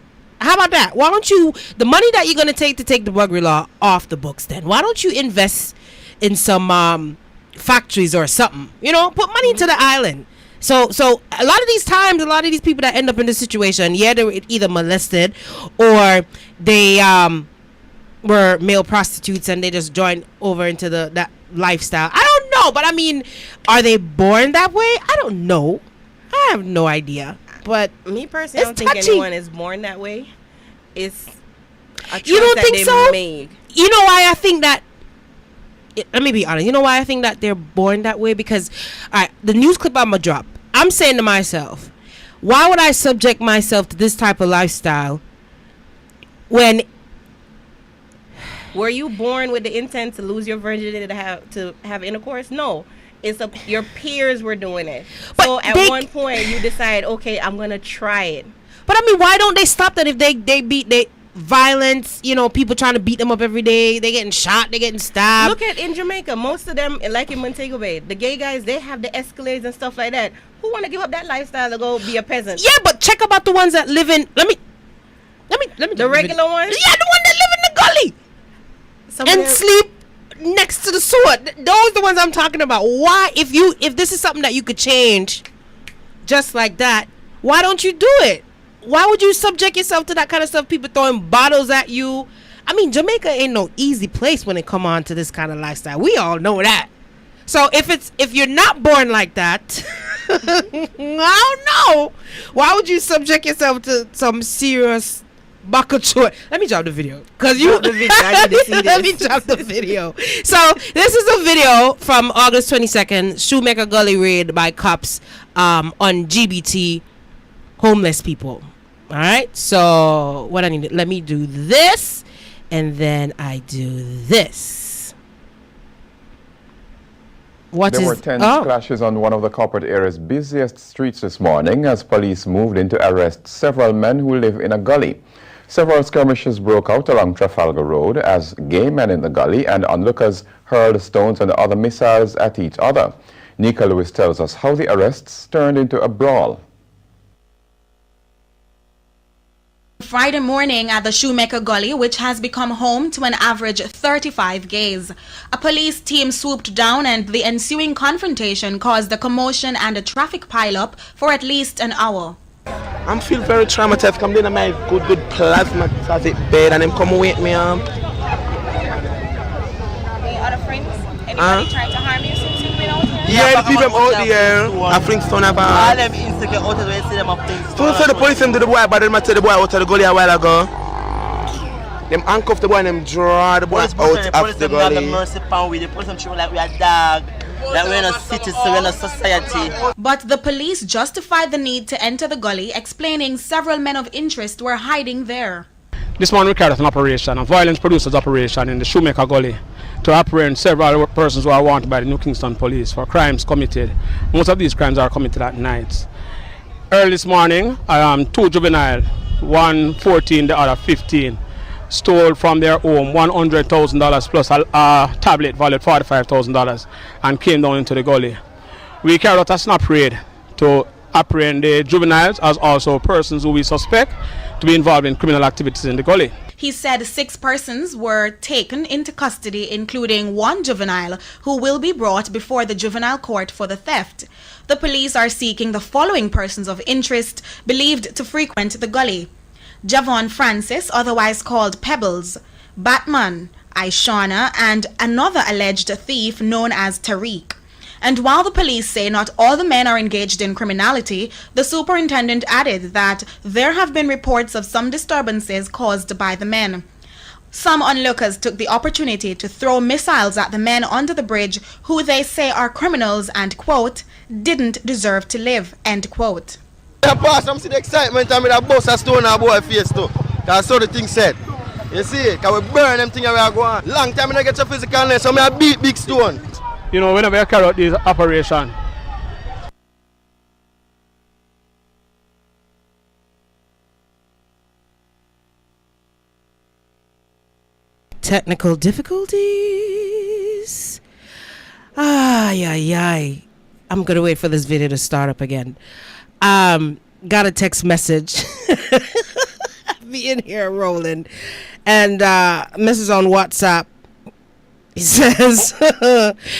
How about that? Why don't you, the money that you're going to take the burglary law off the books then, why don't you invest in some factories or something? You know, put money into the island. So a lot of these times, a lot of these people that end up in this situation, yeah, they were either molested or they were male prostitutes and they just joined over into that lifestyle. I don't know, but I mean, are they born that way? I don't know. I have no idea. But me personally, I don't think anyone is born that way. It's a choice you don't that think they so? made. You know why I think that? Let me be honest. You know why I think that they're born that way? Because, all right, the news clip I'm gonna drop. I'm saying to myself, why would I subject myself to this type of lifestyle when? Were you born with the intent to lose your virginity to have intercourse? No. Your peers were doing it. But so at one point you decide, okay, I'm gonna try it. But I mean, why don't they stop that? If they beat violence, you know, people trying to beat them up every day, they getting shot, they getting stabbed. Look at in Jamaica, most of them, like in Montego Bay, the gay guys, they have the Escalades and stuff like that. Who want to give up that lifestyle to go be a peasant? Yeah, but check about the ones that live in. Let me. The regular ones. Yeah, the one that live in the gully and sleep next to the sewer. Those are the ones I'm talking about. Why, if this is something that you could change just like that, why don't you do it? Why would you subject yourself to that kind of stuff? People throwing bottles at you. I mean, Jamaica ain't no easy place when it come on to this kind of lifestyle. We all know that. So if you're not born like that, I don't know. Why would you subject yourself to some serious buckle short? Let me drop the video. Cause you the video. I need to see this. Let me drop the video. So this is a video from August 22nd, Shoemaker Gully raid by cops on GBT homeless people. All right. So what I need, let me do this, and then I do this. There were 10 clashes on one of the corporate area's busiest streets this morning as police moved in to arrest several men who live in a gully. Several skirmishes broke out along Trafalgar Road as gay men in the gully and onlookers hurled stones and other missiles at each other. Nika Lewis tells us how the arrests turned into a brawl. Friday morning at the Shoemaker Gully, which has become home to an average 35 gays. A police team swooped down and the ensuing confrontation caused a commotion and a traffic pileup for at least an hour. I'm feel very traumatized. I'm doing my good plasma closet bed and them come wake me up. Any other friends? Anybody trying to harm you since you've been out here? Yeah, the people out there. I Flintstone about. All them insecure out there, see them up Flintstone. So the police them to the boy, but them tell the boy out of the gully a while ago. Them handcuff the boy and them draw the boy out of the gully. The police them mercy pound with the police them treat like we are dog. That we're in a city, so we're in a society. But the police justified the need to enter the gully, explaining several men of interest were hiding there. This morning we carried out an operation, a violence producers operation in the Shoemaker Gully to apprehend several persons who are wanted by the New Kingston police for crimes committed. Most of these crimes are committed at night. Early this morning, two juveniles, one 14, the other 15, stole from their home $100,000 plus a tablet valued $45,000 and came down into the gully. We carried out a snap raid to apprehend the juveniles as also persons who we suspect to be involved in criminal activities in the gully. He said 6 persons were taken into custody, including one juvenile who will be brought before the juvenile court for the theft. The police are seeking the following persons of interest believed to frequent the gully: Javon Francis, otherwise called Pebbles, Batman, Aishana, and another alleged thief known as Tariq. And while the police say not all the men are engaged in criminality, the superintendent added that there have been reports of some disturbances caused by the men. Some onlookers took the opportunity to throw missiles at the men under the bridge, who they say are criminals and, quote, didn't deserve to live, end quote. Boss, I'm seeing the excitement and with a bus a stone our boy face too. That's how the thing said. You see, because we burn them things around going. Long time I get your physicalness, so I beat big stone. You know, whenever you carry out this operation, technical difficulties. I'm gonna wait for this video to start up again. Got a text message. be in here rolling. And message on WhatsApp. He says,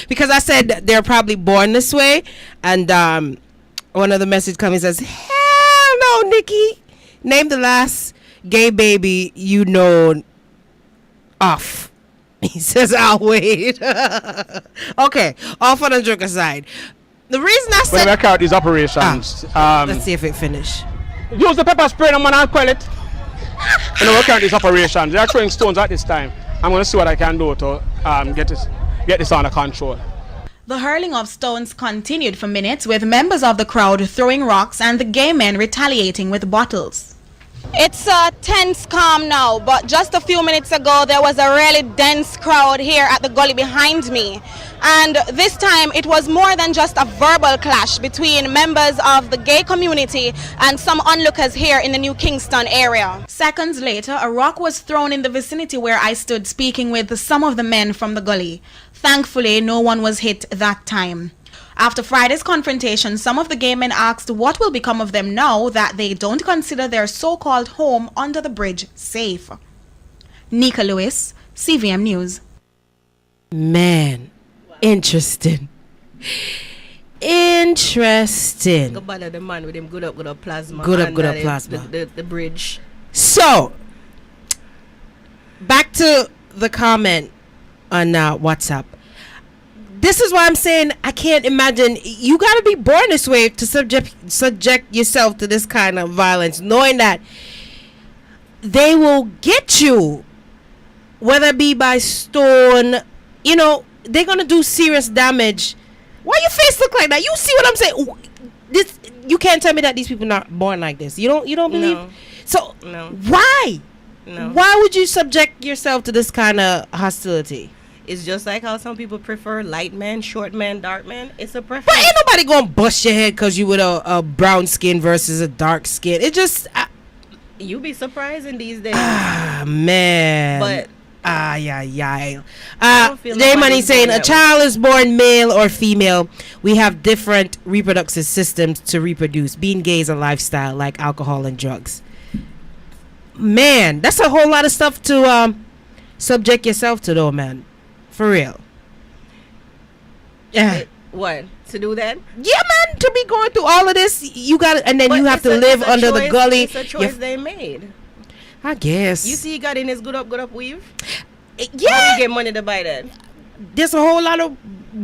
because I said they're probably born this way. And one of the message comes and says, hell no, Nicky. Name the last gay baby you know off. He says, I'll wait. Okay, all fun and joke aside. The reason I said... When I count these operations... let's see if it finish. Use the pepper spray and I'll quell it. When I count these operations, they are throwing stones at this time. I'm going to see what I can do to get this under control. The hurling of stones continued for minutes, with members of the crowd throwing rocks and the gay men retaliating with bottles. It's a tense calm now, but just a few minutes ago there was a really dense crowd here at the gully behind me. And this time it was more than just a verbal clash between members of the gay community and some onlookers here in the New Kingston area. Seconds later, a rock was thrown in the vicinity where I stood speaking with some of the men from the gully. Thankfully, no one was hit that time. After Friday's confrontation, some of the gay men asked what will become of them now that they don't consider their so-called home under the bridge safe. Nika Lewis, CVM News. Man, interesting. Interesting. Go bother the man with him good up plasma. Good up plasma. The bridge. So, back to the comment on WhatsApp. This is why I'm saying I can't imagine. You got to be born this way to subject yourself to this kind of violence, knowing that they will get you, whether it be by stone. You know, they're going to do serious damage. Why your face look like that? You see what I'm saying? This, you can't tell me that these people not born like this. You don't believe? No. So no. Why? No. Why would you subject yourself to this kind of hostility? It's just like how some people prefer light man, short man, dark man. It's a preference. But ain't nobody gonna bust your head because you with a brown skin versus a dark skin. It just... you be surprising these days. Man. But... J Money saying a child is born male or female. We have different reproductive systems to reproduce. Being gay is a lifestyle like alcohol and drugs. Man, that's a whole lot of stuff to subject yourself to, though, man. For real. Yeah. What? To do that? Yeah, man. To be going through all of this, you got to, and then you have to live under the gully. It's a choice they made. I guess. You see, he got in his good up weave. Yeah. How you get money to buy that? There's a whole lot of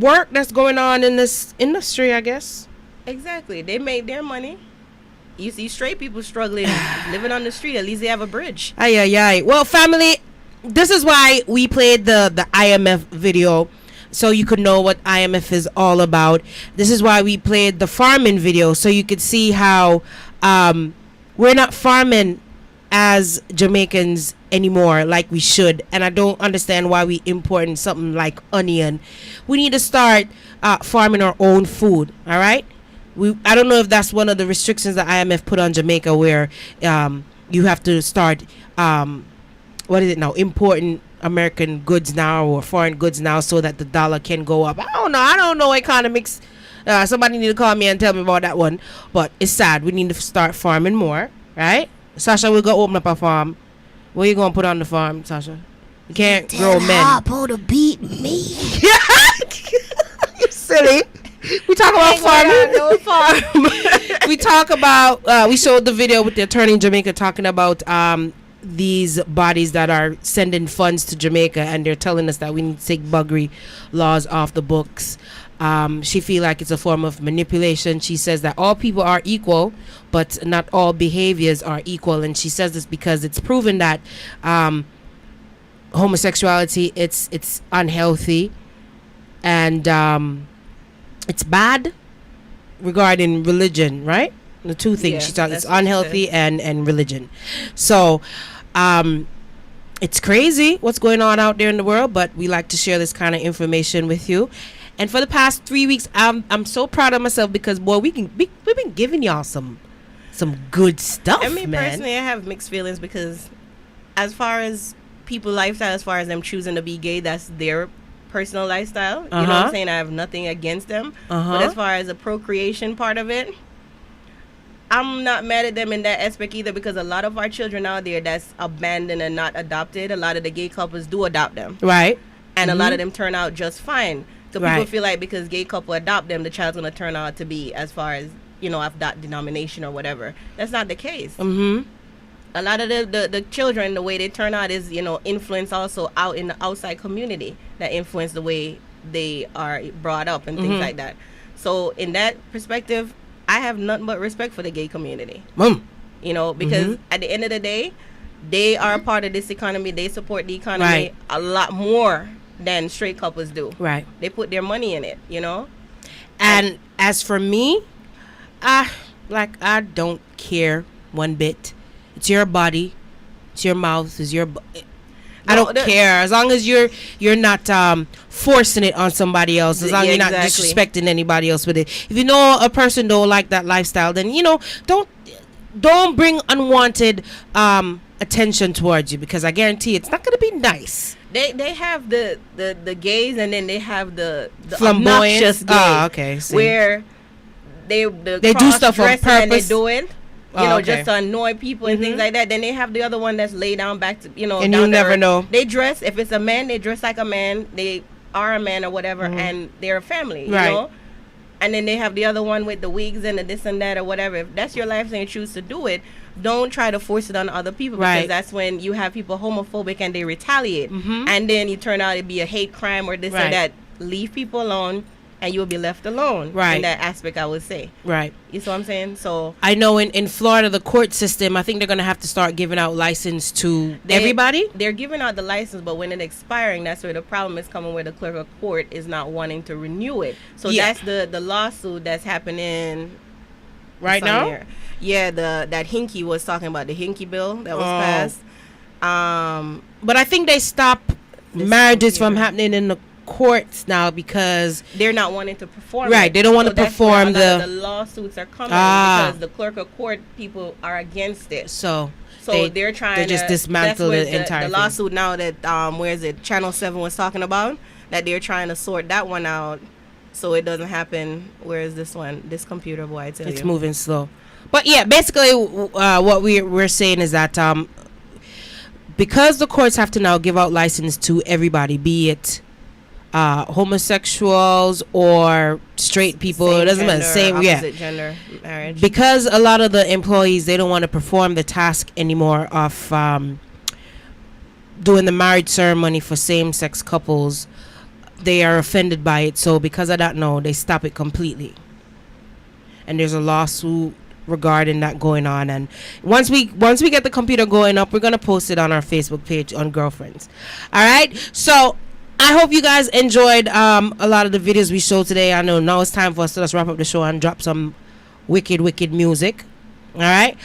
work that's going on in this industry, I guess. Exactly. They made their money. You see straight people struggling, living on the street. At least they have a bridge. Ay. Well, family, this is why we played the IMF video, so you could know what IMF is all about. This is why we played the farming video, so you could see how we're not farming as Jamaicans anymore like we should. And I don't understand why we importing something like onion. We need to start farming our own food, all right? I don't know if that's one of the restrictions that IMF put on Jamaica, where you have to start importing American goods now or foreign goods now so that the dollar can go up. I don't know economics. Somebody need to call me and tell me about that one. But it's sad. We need to start farming more, right? Sacha, we're going to open up a farm. What are you going to put on the farm, Sacha? You can't grow men. Harpo to beat me. You silly. We talk about farming. We talk about, we showed the video with the attorney in Jamaica talking about these bodies that are sending funds to Jamaica, and they're telling us that we need to take buggery laws off the books. She feel like it's a form of manipulation. She says that all people are equal, but not all behaviors are equal. And she says this because it's proven that homosexuality, it's unhealthy, and it's bad regarding religion, right? The two things. Yeah, she thought it's unhealthy and religion. So it's crazy what's going on out there in the world, but we like to share this kind of information with you. And for the past 3 weeks, I'm so proud of myself because, boy, we've been giving y'all some good stuff. I mean, man. personally, I have mixed feelings because as far as people lifestyle, as far as them choosing to be gay, that's their personal lifestyle. You know what I'm saying? I have nothing against them. But as far as the procreation part of it, I'm not mad at them in that aspect either, because a lot of our children out there that's abandoned and not adopted, a lot of the gay couples do adopt them. Right. And a lot of them turn out just fine. So people Right. feel like because gay couple adopt them, the child's going to turn out to be as far as, of that denomination or whatever. That's not the case. Mm-hmm. A lot of the children, the way they turn out is, influence also out in the outside community that influence the way they are brought up and things like that. So in that perspective, I have nothing but respect for the gay community. Because at the end of the day, they are a part of this economy. They support the economy a lot more than straight couples do. Right. They put their money in it, And as for me, I don't care one bit. It's your body, it's your mouth, it's your. I don't care as long as you're not forcing it on somebody else. As long as you're not disrespecting anybody else with it. If you know a person don't like that lifestyle, then don't bring unwanted attention towards you, because I guarantee it's not going to be nice. They have the gays, and then they have the flamboyant obnoxious gays. Where they do stuff on purpose. And they do it. Just to annoy people and things like that. Then they have the other one that's laid down back to, and you'll never know. They dress, if it's a man, they dress like a man. They are a man or whatever, and they're a family, you know? And then they have the other one with the wigs and the this and that or whatever. If that's your life and you choose to do it, don't try to force it on other people, because that's when you have people homophobic and they retaliate. And then you turn out to be a hate crime or this or that. Leave people alone, and you'll be left alone in that aspect, I would say. Right. You see what I'm saying? So I know in Florida, the court system, I think they're going to have to start giving out license to everybody. They're giving out the license, but when it's expiring, that's where the problem is coming, where the clerk of court is not wanting to renew it. So that's the lawsuit that's happening right now. Here. Yeah, that Hinky was talking about, the Hinky bill that was passed. But I think they stopped marriages from happening in the courts now because they're not wanting to perform. Right, they don't want to perform the lawsuits are coming because the clerk of court people are against it. So they're trying to just dismantle the entire the lawsuit now that where is it, Channel 7 was talking about, that they're trying to sort that one out so it doesn't happen. Where is this one? This computer, boy, I tell you. It's moving slow. But yeah, basically what we're saying is that because the courts have to now give out license to everybody, be it homosexuals or straight people, it doesn't matter, opposite gender marriage, because a lot of the employees, they don't want to perform the task anymore of doing the marriage ceremony for same-sex couples. They are offended by it, so because of that, no, they stop it completely, and there's a lawsuit regarding that going on. And once we get the computer going up, we're gonna post it on our Facebook page on Girlfriends. All right, so I hope you guys enjoyed a lot of the videos we showed today. I know now it's time for us to just wrap up the show and drop some wicked music. All right,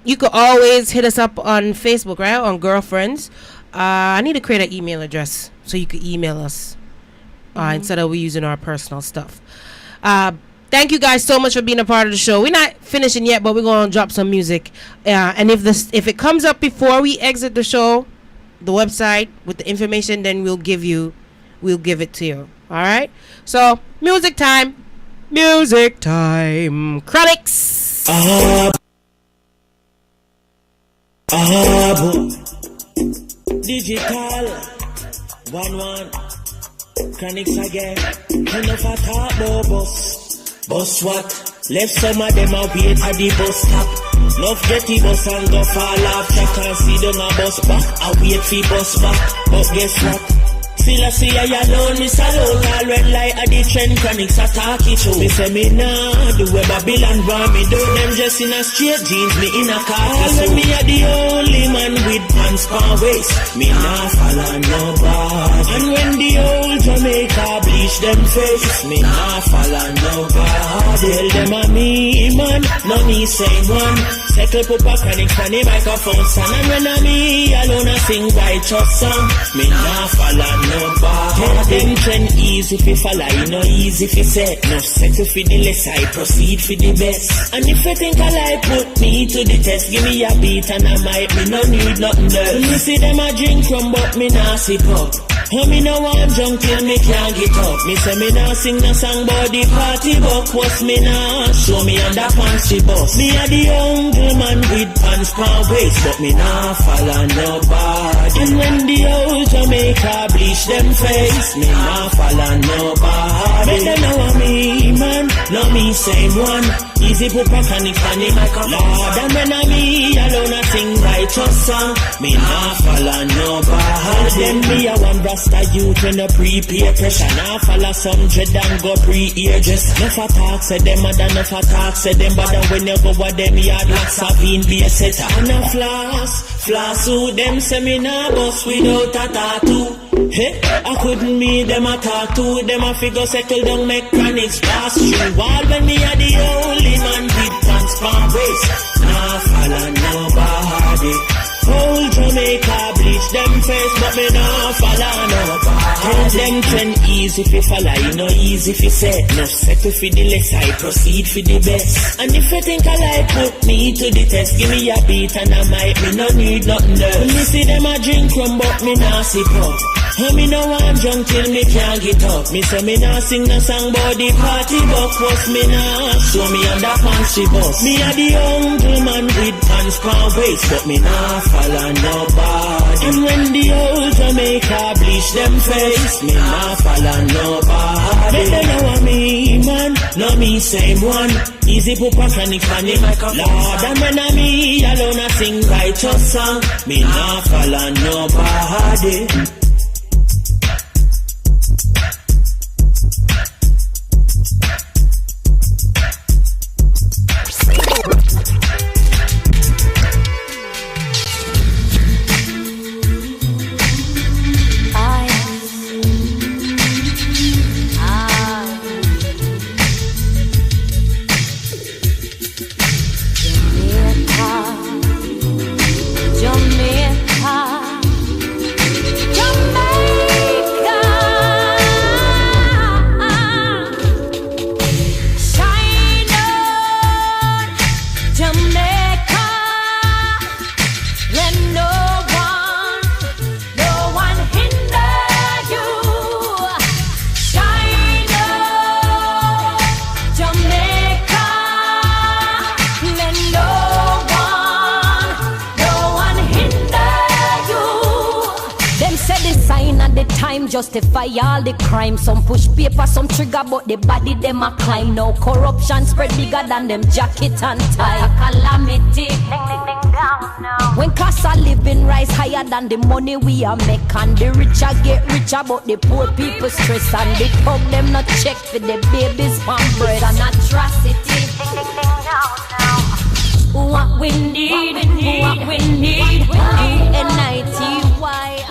you could always hit us up on Facebook, right, on Girlfriends. I need to create an email address so you could email us instead of we using our personal stuff. Thank you guys so much for being a part of the show. We're not finishing yet, but we're going to drop some music. And if it comes up before we exit the show, the website with the information, then we'll give it to you. All right? So, music time. Chronics. Digital 1-1 Chronics again. Enough a talk about bus what? Left some of them out wait at the bus stop. Love jetty bus and go fall off track and see them a bus back. I wait for bus back, but guess what? Still I see I alone, miss alone. All red light at the trend, Chronics are talking to me. Say me nah, the way Babylon want me do. Them just in a straight jeans, me in a khaki suit. Me are the only man with pants for waist. Me nah follow nobody. And when the old Jamaica bleach them face, me nah follow nobody. Tell them a me man, no me say one. Settle up a Chronics on the microphone son. And when a me alone I sing righteous song, me nah follow nobody. Tell them trend easy fi follow, you know easy fi set. No settle fi the less, I proceed fi the best. And if you think I like, put me to the test. Give me a beat and I might, me no need nothing else. You see them a drink from, but me nah sip up. Me no want drunk till me can't get up. Me say me nah sing no song about the party buck. What's me nah show me underpants she bust. Me a the hungry man with pants pan waist, but me nah follow nobody. And when the old Jamaica bleach them face, me nah follow nobody. Make them know me man, know me same one. Easy put panic panic. Lord, and when I me alone I sing righteous song, me nah follow nobody. Then me a one rasta youth when the prepare pressure. Nah follow some dread and go pre-ear just. Enough a talk say them and enough a talk say them. But then when you go with them yard like Sabine be a setter. And a floss who them say me nah bust without a tattoo. Hey, I couldn't meet them a talk to them a figure settle down mechanics pass through. All when me a the only man with pants pan waist, nah follow nobody. Whole Jamaica bleach them face, but me nah follow nobody. Tell them trend easy fi follow, you know easy fi set. No settle fi the less, I proceed fi the best. And if you think I like, put me to the test. Give me a beat and I might, me no need nothing else. When me see them a drink rum, but me nah sip up. And me no want drunk till me can't get up. Me say me nah sing no song about the party buck. What's me nah show me underpants she bust. Me a the hungry man with pants pan waist, but me nah follow nobody. And when the old Jamaica bleach them face, me nah follow nobody. Make them know me man, know me same one. Easy put panic panic. Lord, and when I me alone I sing righteous song, me nah follow nobody. Justify all the crime. Some push paper, some trigger, but the body them a climb. No corruption spread bigger than them jacket and tie. A calamity. When cost of living rise higher than the money we are make, and the richer get richer, but the poor people stress, and the pub them not check for the babies' pampers. An atrocity. What we need, what we need, N-I-T-Y.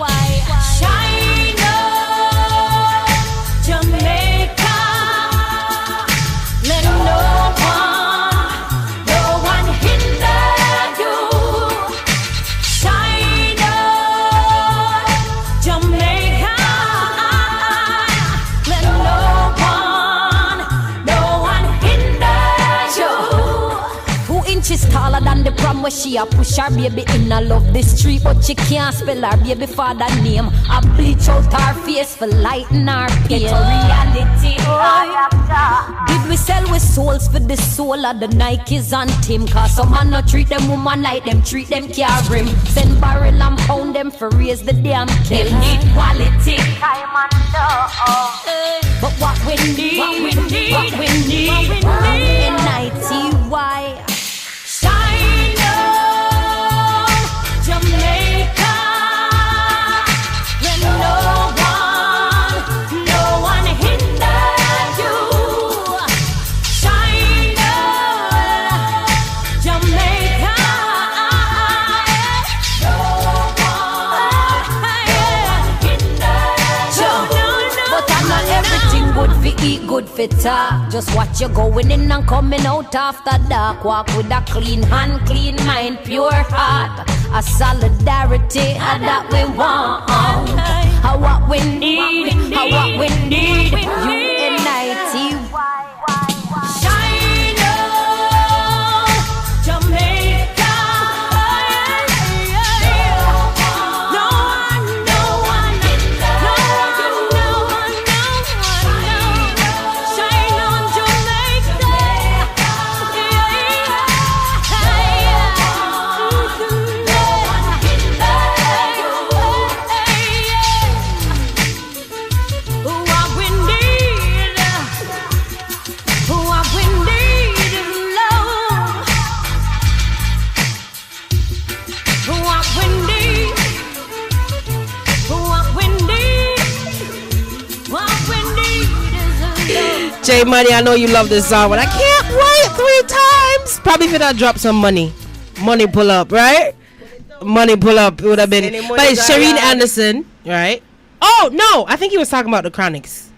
Shine on Jamaica. Let no one hinder you. Shine on Jamaica. Let no one hinder you. 2 inches taller than the prom where she a push her baby in a love the street, but she can't spell her baby father name. I bleach out her face for lighten her pain. Reality. Did we sell with souls for the soul of the Nikes and Tim? Cause some man not treat them woman like them, treat them carry him. Send barrel and pound them for raise the damn kill. They need quality. But what we need, N-I-T-Y. Shine on Jamaica. Let no one hinder you. Shine on Jamaica. No one hinder you. But I'm not everything good for eat, good for talk. Just watch you going in and coming out after dark. Walk with a clean hand, clean mind, pure heart. A solidarity, that we want. How what we need, Unity. Shine on Jamaica. No one hinder you. J Money, I know you love this song, but I can't wait 3 times. Probably if I drop some money. Money pull up, right? Money pull up. It would have been. But it's Shireen Anderson, right? Oh, no. I think he was talking about the Chronics.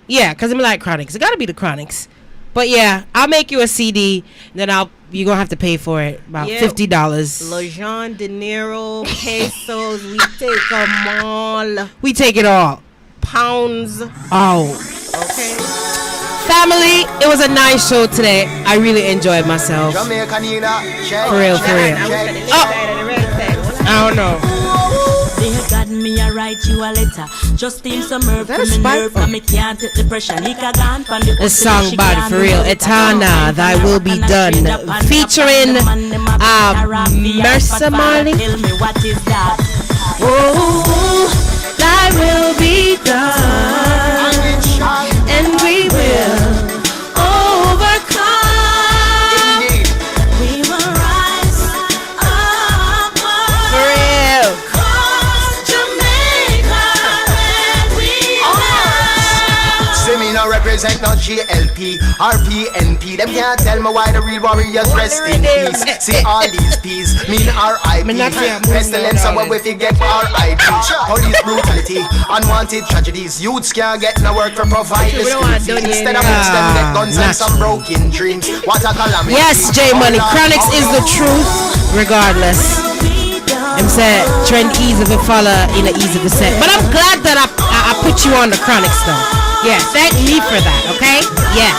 Yeah, because I'm like Chronics. It got to be the Chronics. But yeah, I'll make you a CD. Then you're going to have to pay for it. About $50. LeJean, De Niro, pesos. We take them all. We take it all. Pounds. Oh. Okay. Family, it was a nice show today. I really enjoyed myself. For real. I don't know. They got me, I write you a letter. Just steal some herb from me nerve, and me can't take the pressure. Nika gone from the song bad for real. Etana, Thy Will Be Done, featuring Mercer Marley. Tell me what is that? Oh, Thy will be done, and we will overcome. We will rise up. For real. Represent not GLP or PNP. Them can't tell me why the real warriors rest in peace. See all these P's mean R.I.P. Pestilence somewhere with you get R.I.P. Police brutality, unwanted tragedies. Youths can't get no work for provide the school fees. Instead of them get guns and some broken dreams. What a calamity. Yes, J Money. Chronics is the truth, regardless. I'm saying trend ease of a follow in the ease of a set. But I'm glad that I put you on the Chronics though. Yeah, thank me for that, okay? Yeah.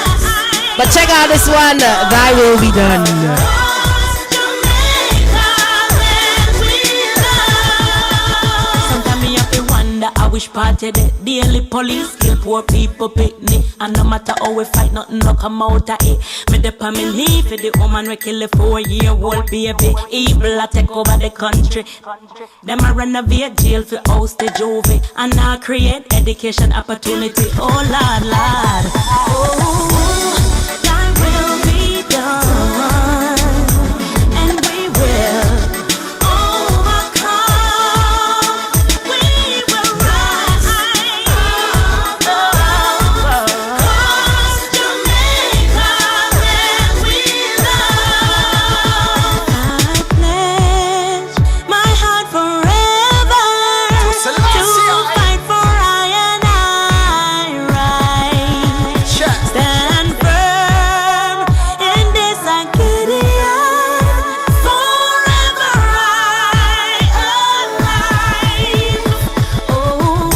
But check out this one, Thy Will Be Done. Sometimes me have to wonder, I wish party the daily police kill poor people picnic. And no matter how we fight, nothing no come out of it. Me dep on me leave for the woman we kill a 4-year-old baby. Evil I take over the country. Them a renovate jail for house the juvie. And now create education opportunity. Oh Lord, Lord. Oh, Thy will be done, and we will overcome. We will rise up. Cause Jamaica that we love. I pledge my heart forever to fight for I and I right. Stand firm in this Gideon. Forever alive. Oh,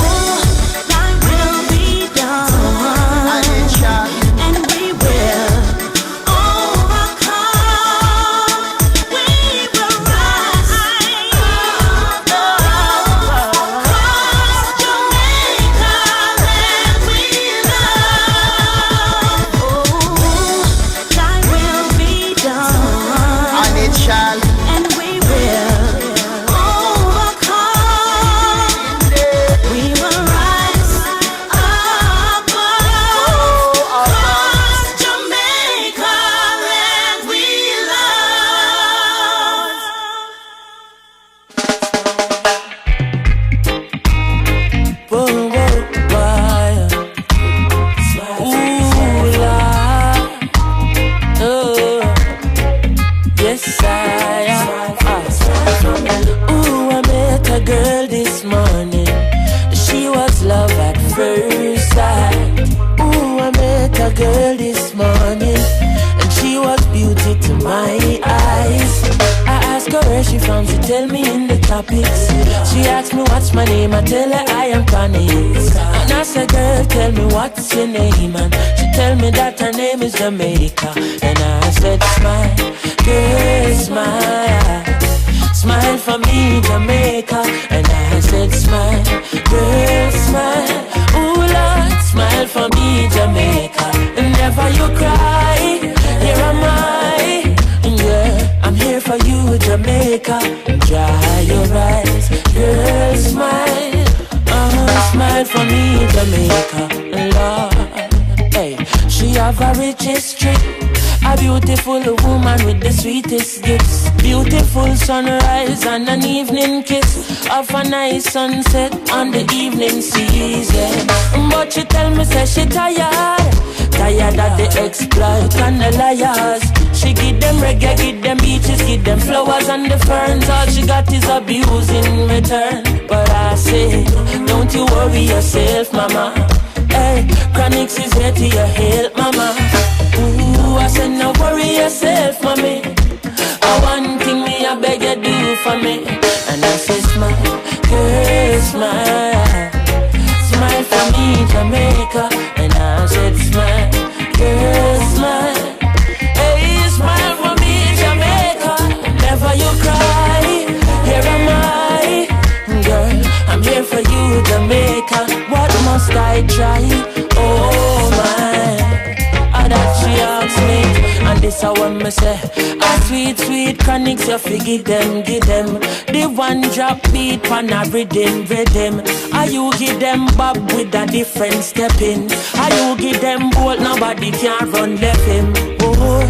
Thy will be done, and we will overcome. We will rise up. Cause Jamaica that we love. Oh, Thy will be done, And it shall. and we will overcome. We will rise up. Cause Jamaica that we love. Whoa, whoa, why? Ooh, Lord. Oh, yes, I ooh, I met a girl this morning. She was love at first sight. Ooh, I met a girl this morning, and she was beauty to my eyes. I asked her where she from, she tell me in the topics. She asked me what's my name, I tell her I am Connie. And I said, girl, tell me what's your name, and she tell me that her name is Jamaica. And I said, smile, girl, smile. Smile for me, Jamaica. And I said, smile, girl, smile. Ooh, Lord, smile for me, Jamaica. And never you cry, here am I. Yeah, I'm here for you, Jamaica. Dry your eyes, girl, smile. Smile for me, Jamaica. Lord, hey, she have a rich history. A beautiful woman with the sweetest gifts. Beautiful sunrise and an evening kiss of a nice sunset on the evening season. But she tell me say she tired of the exploit and the liars. She give them reggae, give them beaches, give them flowers and the ferns. All she got is abuse in return. But I say, don't you worry yourself, mama. Hey, Chronix is here to your help, mama. Ooh, I said, no worry yourself, mommy. One thing me, I beg you do for me. And I say, smile, girl, smile. Smile for me, Jamaica. And I said, smile, girl, smile. Hey, smile for me, Jamaica. Never you cry, here am I. Girl, I'm here for you, Jamaica. What must I try? Oh my. That she asks me, and this I want me say. A sweet, sweet Chronix, you fi give them. The one drop beat pan a rhythm. Are you give them bob with a different step in? Are you give them bolt, nobody can run left him. Boy,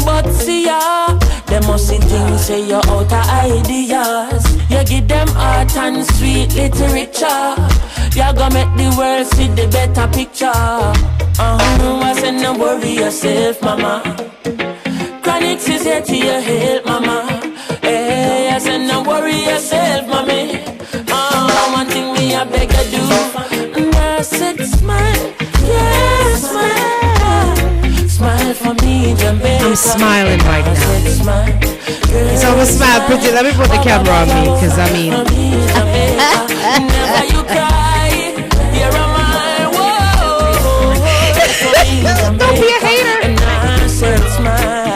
but see ya, they must see things say you're out of ideas. You give them art and sweet literature. You gonna make the world see the better picture. I said no worry yourself, mama. Chronix is here to your help, mama. Hey, I said no worry yourself, mommy. One thing me I beg you do. And I said smile, yeah, smile. Smile for me, Jamaica. I'm smiling right now. So I'm gonna smile pretty. Let me put the camera on me, cause I mean. Never you cry, here am I. Whoa. Don't be a hater. And I said smile.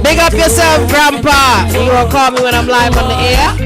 Big up yourself, Grandpa. You gonna call me when I'm live on the air?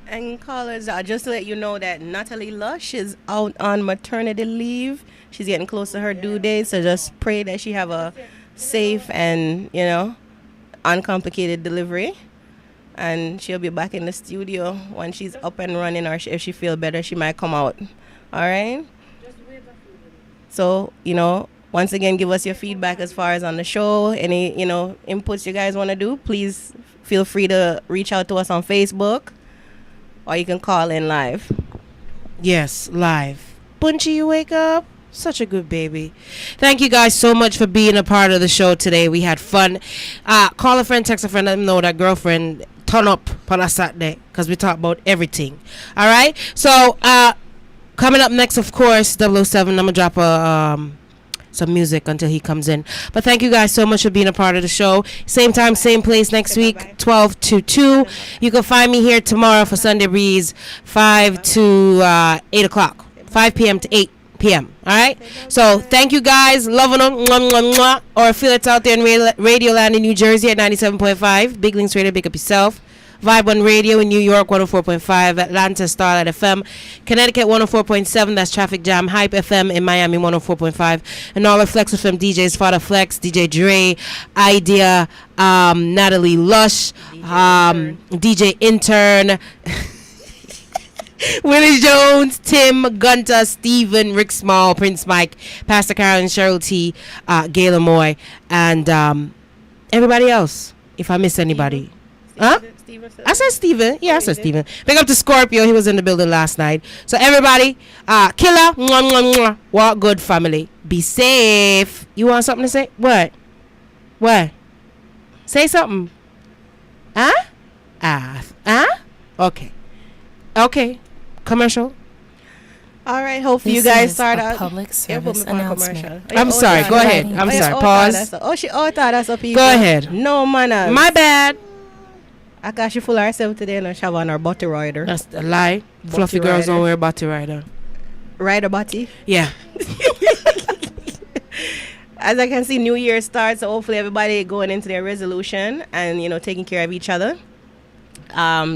And callers, just to let you know that Natalie Lush is out on maternity leave. She's getting close to her due date, so just pray that she have a safe and, uncomplicated delivery. And she'll be back in the studio when she's up and running, or if she feel better, she might come out. All right? So, once again, give us your feedback as far as on the show. Any, inputs you guys want to do, please feel free to reach out to us on Facebook. Or you can call in live. Yes, live. Bunchy, you wake up? Such a good baby. Thank you guys so much for being a part of the show today. We had fun. Call a friend, text a friend, let them know that girlfriend turn up on a Saturday, because we talk about everything. All right? So, coming up next, of course, 007. I'm going to drop some music until he comes in. But thank you guys so much for being a part of the show. Same time, same place next week, 12 to 2. You can find me here tomorrow for Sunday Breeze, 5 to 8 o'clock, 5 p.m. to 8 p.m. All right? So thank you guys. Loving them. Mwah, mwah, mwah. Or feel it's out there in Radio Land in New Jersey at 97.5. Big Links Radio, big up yourself. Vibe on Radio in New York, 104.5, Atlanta, Starlight FM, Connecticut, 104.7, that's Traffic Jam, Hype FM in Miami, 104.5, and all our Flex FM DJs, Father Flex, DJ Dre, Idea, Natalie Lush, DJ Intern, Willie Jones, Tim, Gunter, Steven, Rick Small, Prince Mike, Pastor Karen, Cheryl T, Gayla Moy, and everybody else, if I miss anybody. Huh? I said Steven. Yeah, I said Steven. Big up to Scorpio. He was in the building last night. So everybody, killer, mwah, mwah, mwah. Walk good, family. Be safe. You want something to say? What? Say something. Okay. Commercial. All right. Hopefully you guys start out. Public service announcement. I'm sorry. Go ahead. I'm sorry. Pause. She that's a people. Go ahead. No manners. My bad. I got she full herself today and she have on her body rider. That's a lie. Fluffy girls don't wear body rider. Rider body? Yeah. as I can see, New Year starts, so hopefully everybody going into their resolution and, you know, taking care of each other.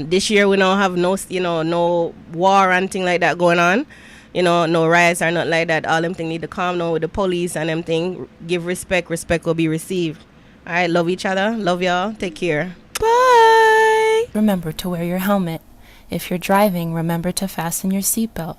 This year we don't have no war or anything like that going on. You know, no riots or nothing like that. All them things need to calm down with the police and them thing. Give respect. Respect will be received. All right, love each other. Love y'all. Take care. Bye. Remember to wear your helmet. If you're driving, remember to fasten your seatbelt.